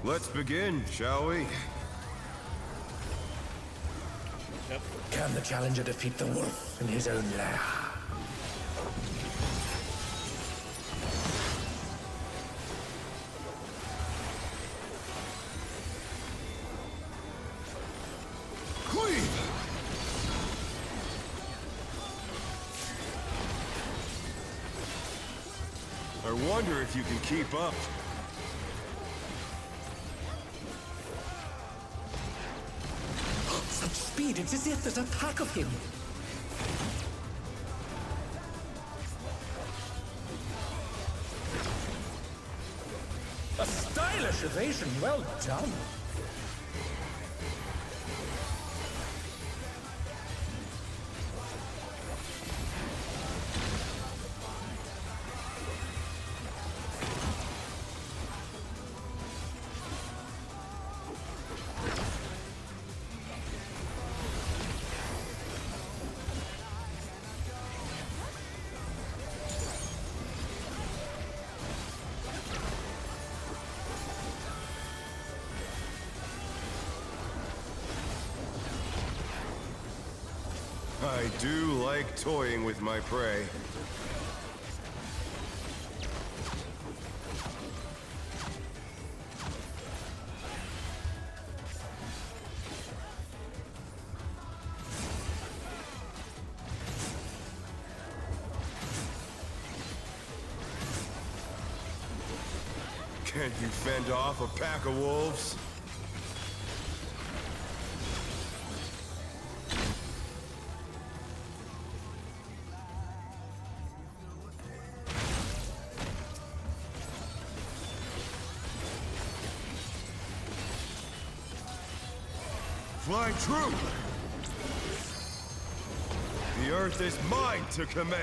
Let's begin, shall we? Yep. Can the challenger defeat the wolf in his own lair? Cleave! I wonder if you can keep up. Such speed, it's as if there's a pack of him. A stylish evasion, well done. I do like toying with my prey. Can't you fend off a pack of wolves? Fly true! The earth is mine to command!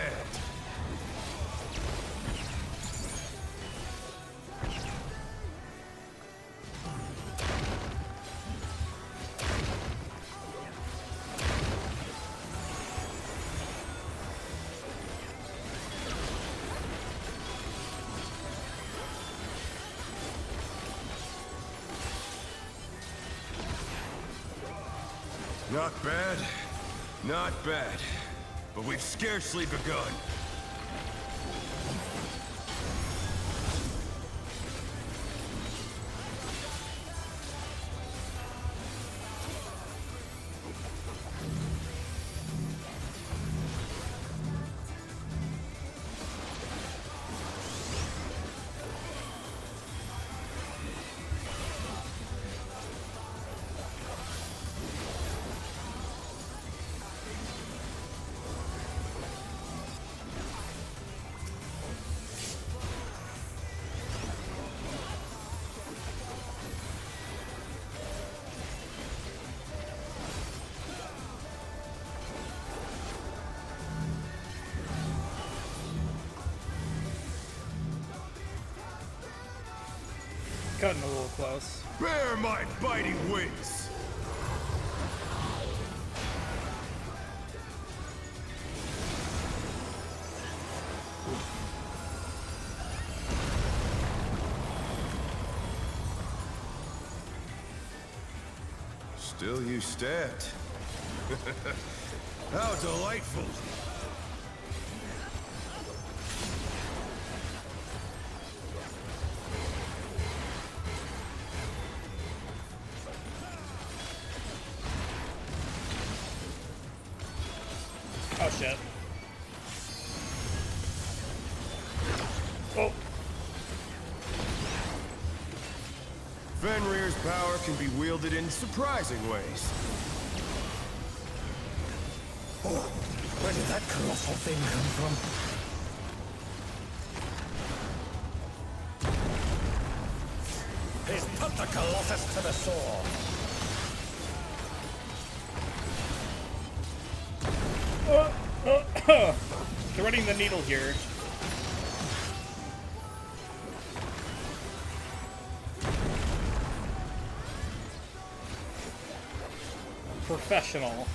Not bad, not bad, but we've scarcely begun. Cutting a little close. Bear my biting wings! Still you stabbed. How delightful! Oh shit. Oh. Fenrir's power can be wielded in surprising ways. Oh, where did that colossal thing come from? His punch the Colossus to the sword. Threading the needle here. Professional.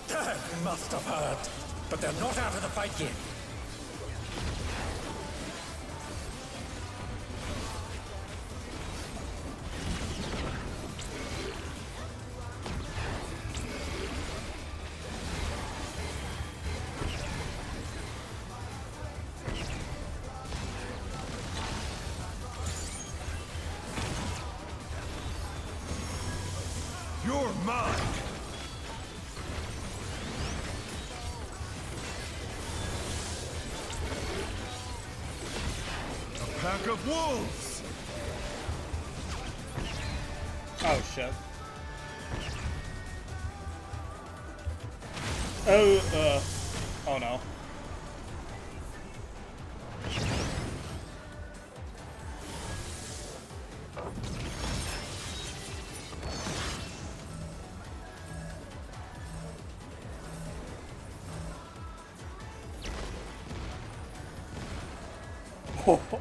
They must have heard, but they're not out of the fight yet. You're mine! A pack of wolves! Oh shit. Oh no.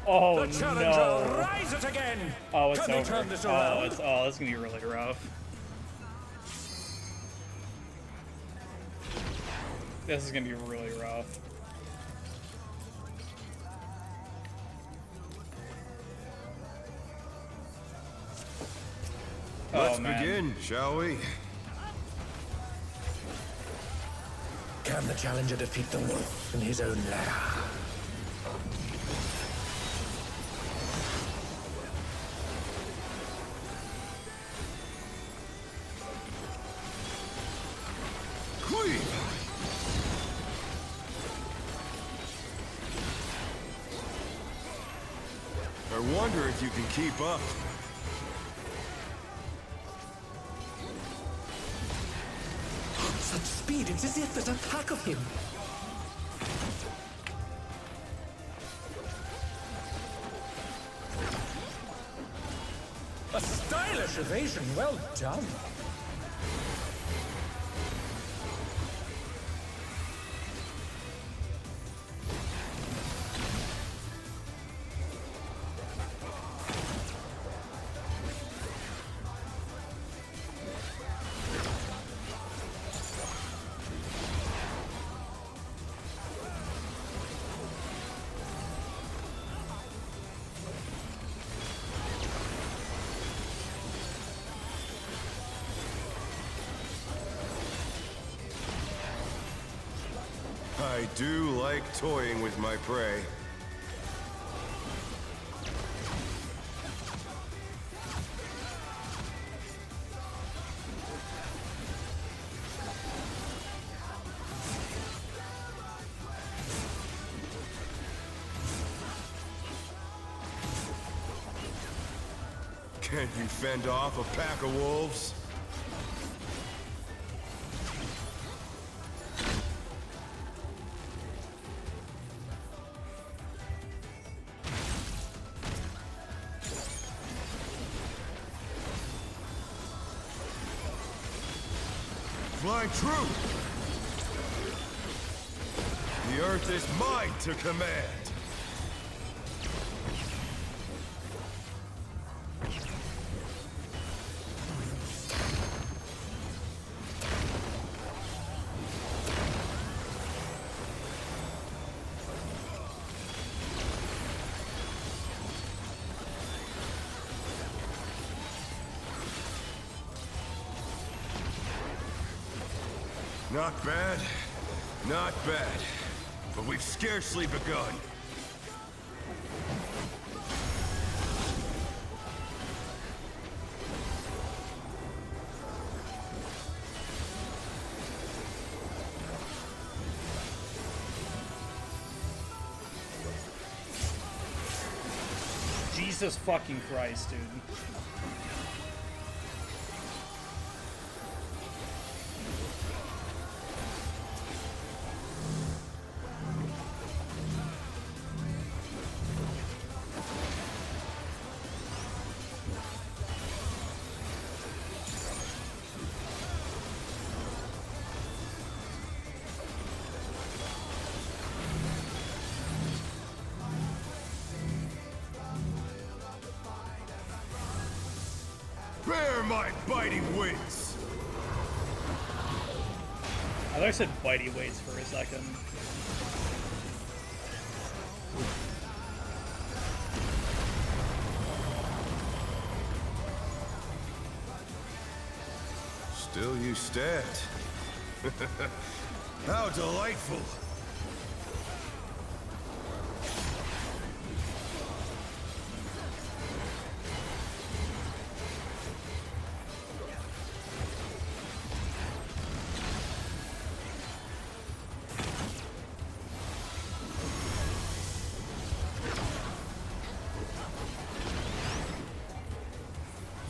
Oh, The challenger no. rises again. Oh, it's Can they over. turn this Oh, around? it's gonna be really rough. This is gonna be really rough. Let's Oh, man. begin, shall we? Can the challenger defeat the wolf in his own lair? Cleave! I wonder if you can keep up. Such speed, it's as if there's a pack of him. A stylish evasion, well done. I do like toying with my prey. Can you fend off a pack of wolves? Fly true! The earth is mine to command! Not bad, not bad. But we've scarcely begun. Jesus fucking Christ, dude. my bitey wits! I thought I said bitey weights for a second. Still you stabbed. How delightful!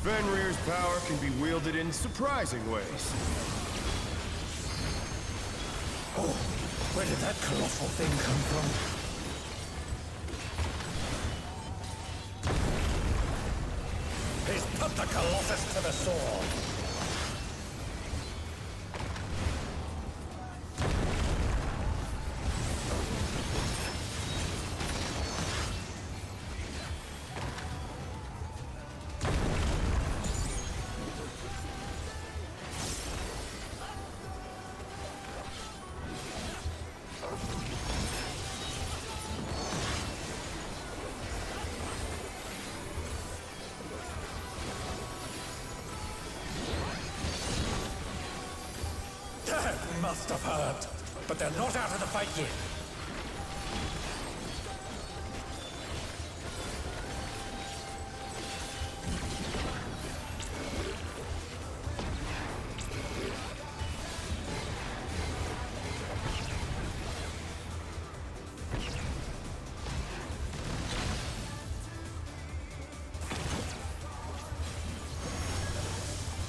Fenrir's power can be wielded in surprising ways. Oh, where did that colossal thing come from? He's put the Colossus to the sword. That must have hurt. But they're not out of the fight yet.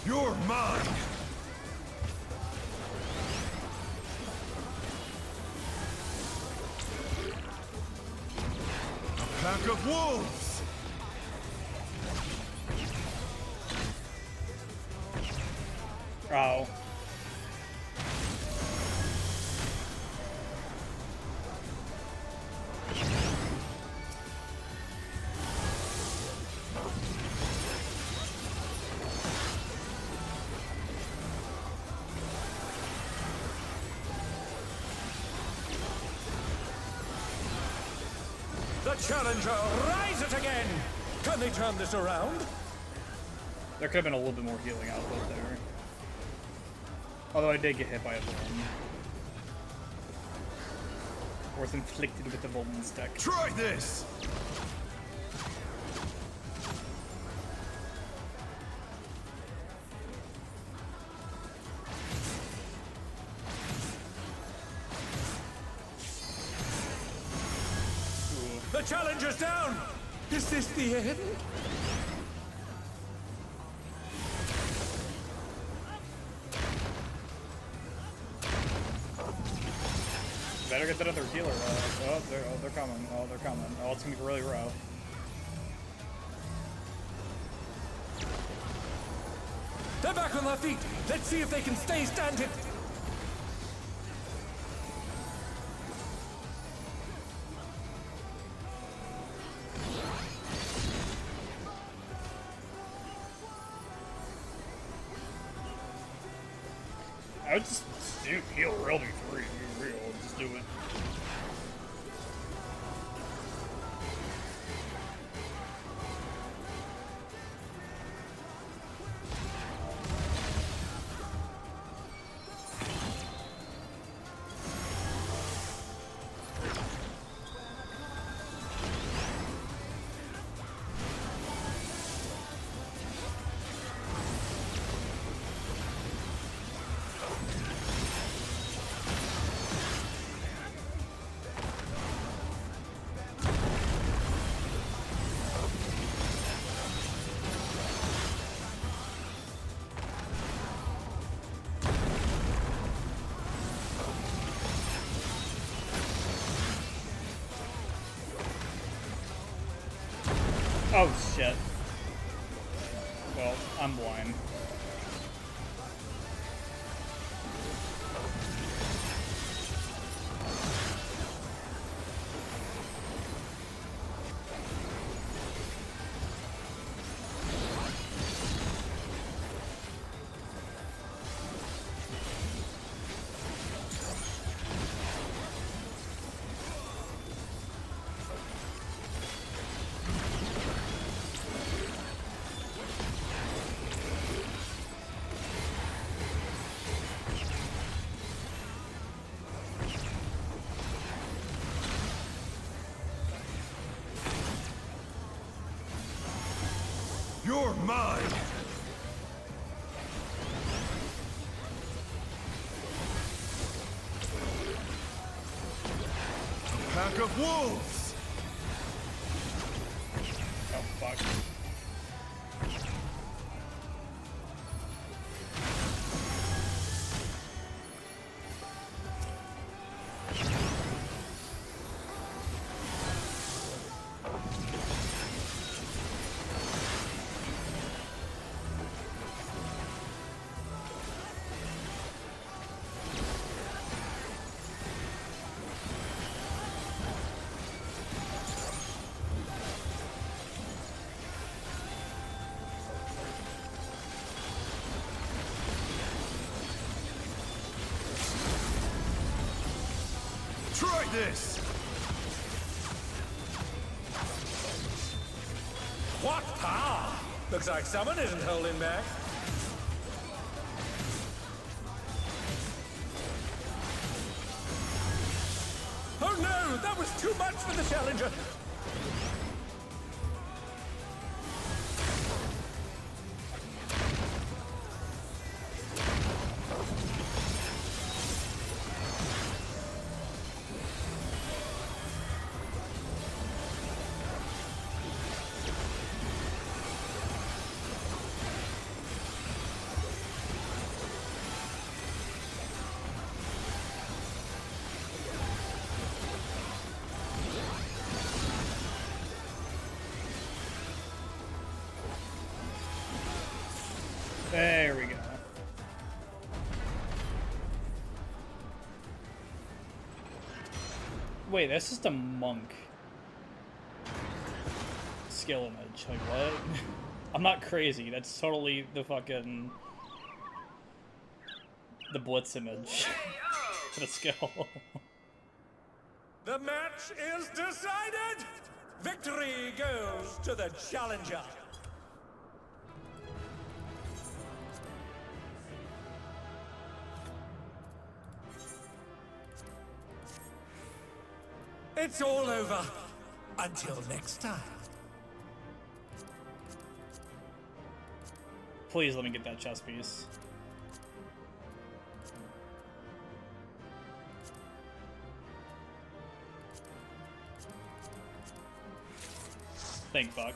You're mine! A pack of wolves! Oh. The challenger rises again! Can they turn this around? There could have been a little bit more healing output there. Although I did get hit by a bomb. Or was inflicted with the Vulcan stick. Try this! The challenger's down! Is this the end? Better get that other healer. They're coming. Oh, they're coming. Oh, it's gonna be really rough. They're back on their feet. Let's see if they can stay standing. I would just heal real before you be real. Just do it. Oh shit. Well, I'm blind. You're mine! A pack of wolves! Oh, fuck. Try this! What power! Looks like someone isn't holding back. Oh no! That was too much for the challenger! There we go. Wait, that's just a monk skill image. Like, what? I'm not crazy. That's totally the fucking... the Blitz image. For the skill. The match is decided! Victory goes to the challenger! It's all over. Until next time. Please let me get that chess piece. Thank fuck.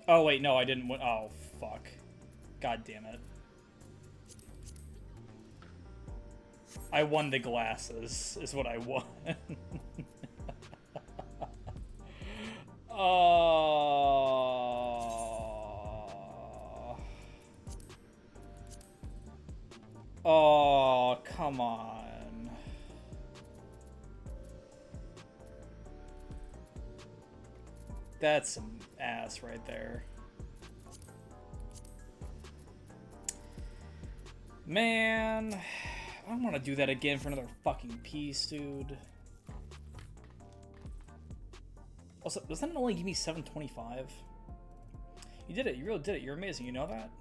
Oh wait, no, I didn't win. Oh fuck. God damn it. I won the glasses, is what I won. Oh. Oh, come on. That's some ass right there. Man, I don't want to do that again for another fucking piece, dude. Also, doesn't it only give me 725? You did it. You really did it. You're amazing. You know that?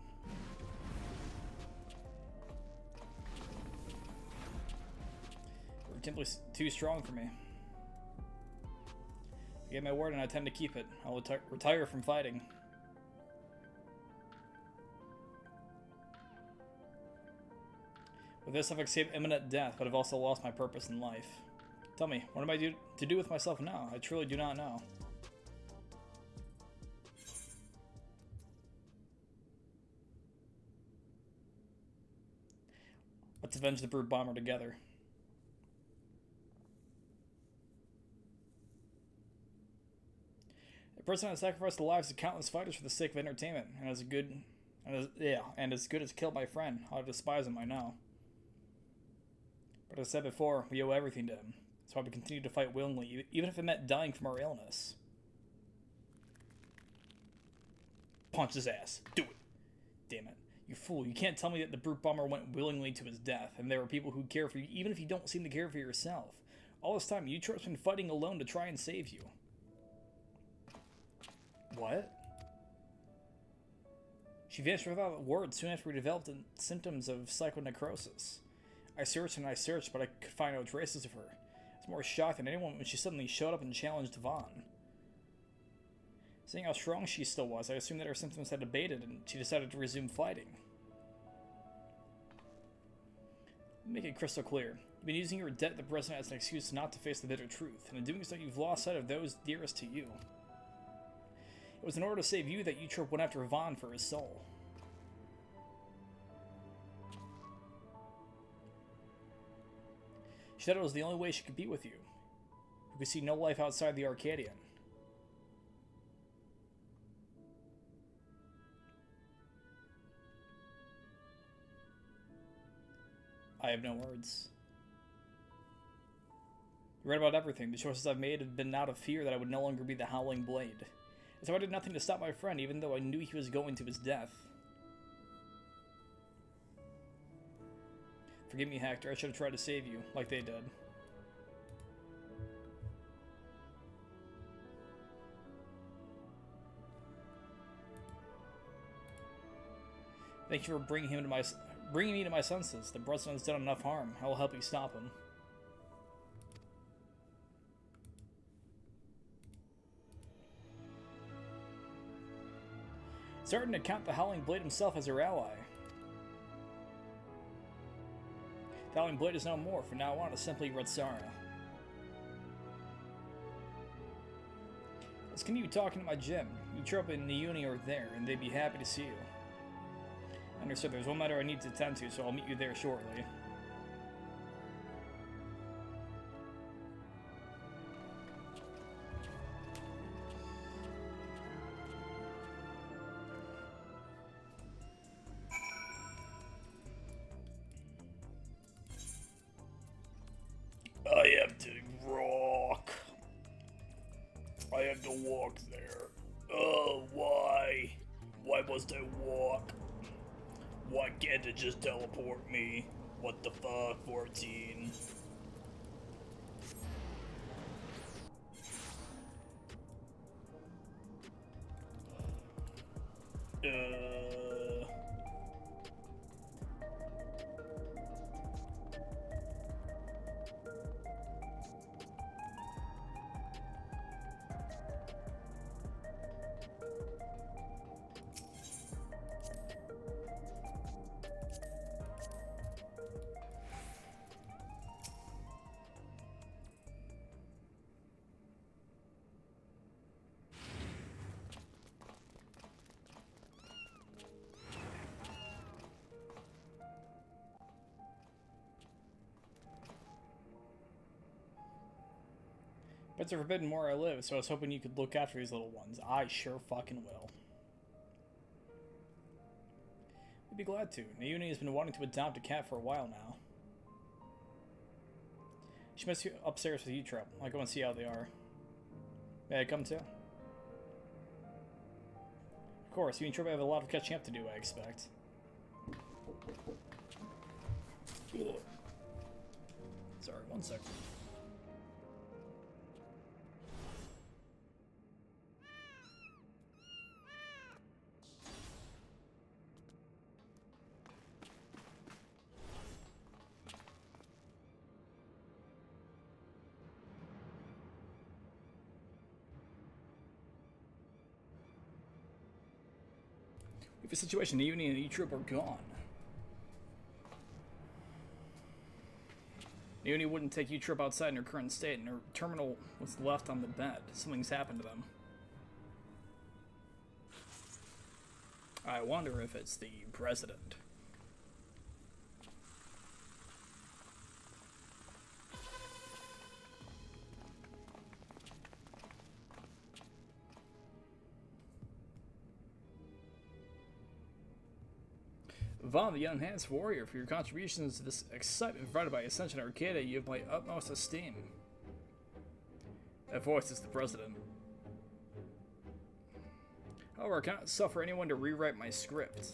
You're simply too strong for me. I gave my word and I intend to keep it. I'll retire from fighting. With this, I've escaped imminent death, but I've also lost my purpose in life. Tell me, what am I to do with myself now? I truly do not know. Let's avenge the Brute Bomber together. A person has sacrificed the lives of countless fighters for the sake of entertainment, and as good as killed my friend. How I despise him, I know. But as I said before, we owe everything to him. That's why we continue to fight willingly, even if it meant dying from our illness. Punch his ass. Do it. Damn it. You fool. You can't tell me that the Brute Bomber went willingly to his death, and there are people who care for you, even if you don't seem to care for yourself. All this time, you trust been fighting alone to try and save you. What? She vanished without a word soon after we developed symptoms of psychonecrosis. I searched and I searched, but I could find no traces of her. I was more shocked than anyone when she suddenly showed up and challenged Vaughn. Seeing how strong she still was, I assumed that her symptoms had abated and she decided to resume fighting. Make it crystal clear. You've been using your debt to the president as an excuse not to face the bitter truth, and in doing so you've lost sight of those dearest to you. It was in order to save you that Eutrope went after Vaughn for his soul. She thought it was the only way she could be with you, who could see no life outside the Arcadian. I have no words. You read about everything. The choices I've made have been out of fear that I would no longer be the Howling Blade. And so I did nothing to stop my friend, even though I knew he was going to his death. Forgive me, Hector. I should have tried to save you, like they did. Thank you for bringing me to my senses. The president's done enough harm. I will help you stop him. Starting to count the Howling Blade himself as her ally. The Howling Blade is no more. From now on, it's simply Retsara. Let's continue talking to my gym. Eutrope and Neuni are there, and they'd be happy to see you. Understood, there's one matter I need to attend to, so I'll meet you there shortly. I have to rock. I have to walk there. Oh, why? Why must I walk? Why can't it just teleport me? What the fuck, 14? It's a forbidden where I live, so I was hoping you could look after these little ones. I sure fucking will. We'd be glad to. Neuni has been wanting to adopt a cat for a while now. She must be upstairs with Eutrope. I'll go and see how they are. May I come too? Of course, you and Eutrope have a lot of catching up to do, I expect. Ugh. Sorry, one second. If the situation, Neuni and Eutrope are gone. Neuni wouldn't take Eutrope outside in her current state, and her terminal was left on the bed. Something's happened to them. I wonder if it's the president. Vaughn, the enhanced warrior, for your contributions to this excitement provided by Ascension Arcada, you have my utmost esteem. That voice is the president. However, I cannot suffer anyone to rewrite my script.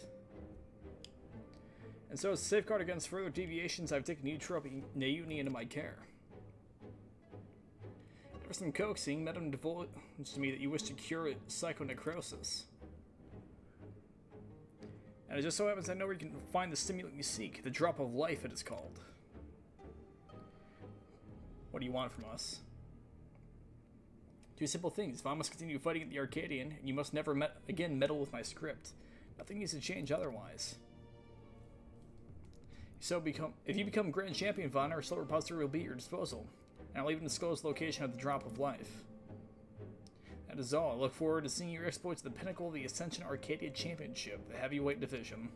And so, as a safeguard against further deviations, I've taken Eutrope and Neuni into my care. After some coaxing, Madame divulged to me that you wish to cure psychonecrosis. And it just so happens I know where you can find the stimulant you seek. The drop of life, it is called. What do you want from us? Two simple things. Vaughn must continue fighting at the Arcadian, and you must never again meddle with my script. Nothing needs to change otherwise. If you become Grand Champion, Vaughn, our soul repository will be at your disposal. And I'll even disclose the location of the drop of life. That is all. I look forward to seeing your exploits at the pinnacle of the Ascension Arcadia Championship, the heavyweight division.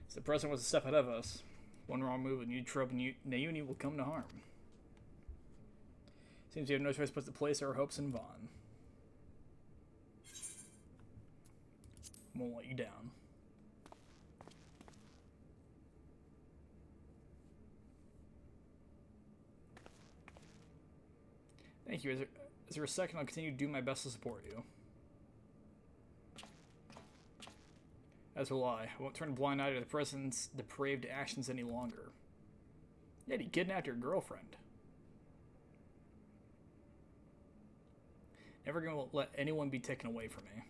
So the president was a step ahead of us. One wrong move and Utrope and Nauni will come to harm. Seems we have no choice but to place our hopes in Vaughn. Won't let you down. Thank you. Is there a second? I'll continue to do my best to support you. As will I. I won't turn a blind eye to the president's depraved actions any longer. Yet he kidnapped your girlfriend. Never gonna let anyone be taken away from me.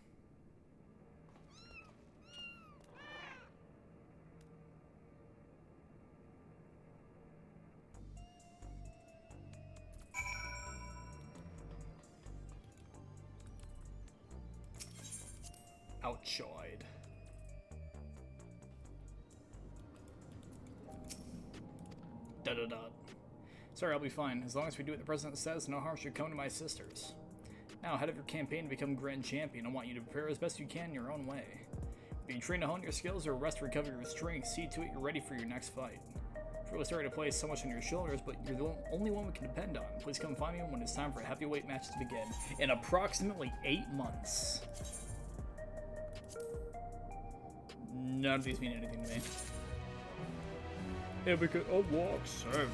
Outside. Da-da-da. Sorry, I'll be fine. As long as we do what the president says, no harm should come to my sisters. Now, ahead of your campaign to become Grand Champion, I want you to prepare as best you can in your own way. If you train to hone your skills or rest to recover your strength, see to it you're ready for your next fight. It's really sorry to place so much on your shoulders, but you're the only one we can depend on. Please come find me when it's time for heavyweight matches to begin in approximately 8 months. None of these mean anything to me. Advocate of Walk Savage.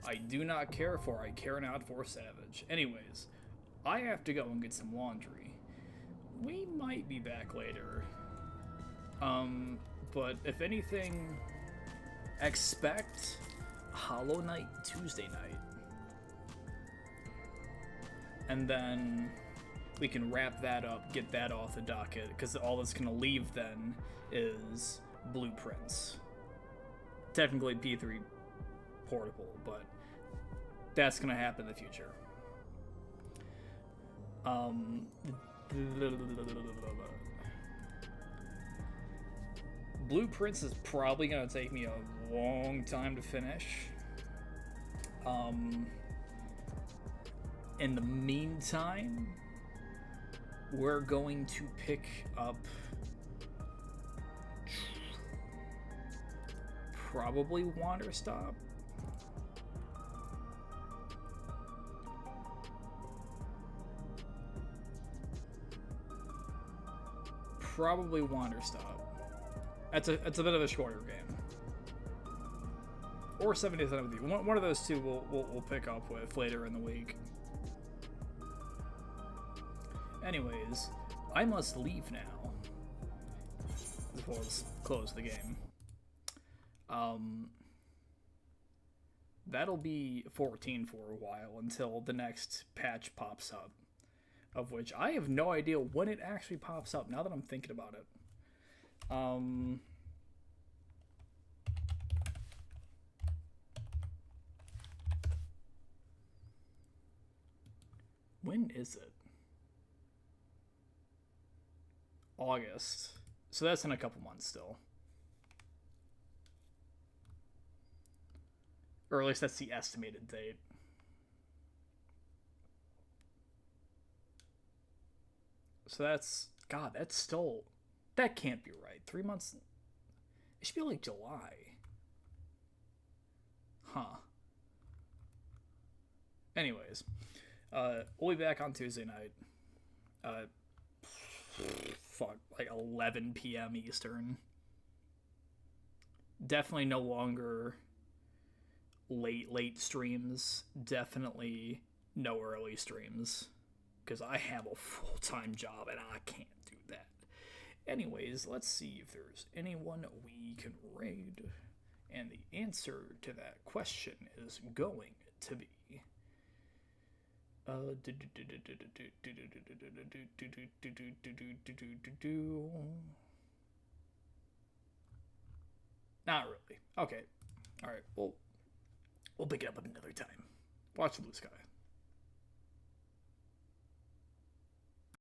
I do not care for, I care not for Savage. Anyways, I have to go and get some laundry. We might be back later. But if anything, expect Hollow Knight Tuesday night. And then we can wrap that up, get that off the docket, because all that's going to leave then is Blueprints. Technically P3 portable, but that's going to happen in the future. Blueprints is probably going to take me a long time to finish. In the meantime, we're going to pick up probably Wanderstop. Probably Wanderstop. It's a bit of a shorter game. Or 70th Anniversary. One of those two we'll pick up with later in the week. Anyways, I must leave now. As well as close the game. That'll be 14 for a while until the next patch pops up. Of which I have no idea when it actually pops up, now that I'm thinking about it. When is it? August. So that's in a couple months still. Or at least that's the estimated date. So that's... God, that's still... That can't be right. 3 months... It should be like July. Huh. Anyways. We'll be back on Tuesday night. Like 11 p.m. Eastern. Definitely no longer late streams. Definitely no early streams. Because I have a full-time job and I can't do that. Anyways, let's see if there's anyone we can raid. And the answer to that question is going to be... Not really. Okay. Alright, we'll pick it up another time. Watch the blue sky.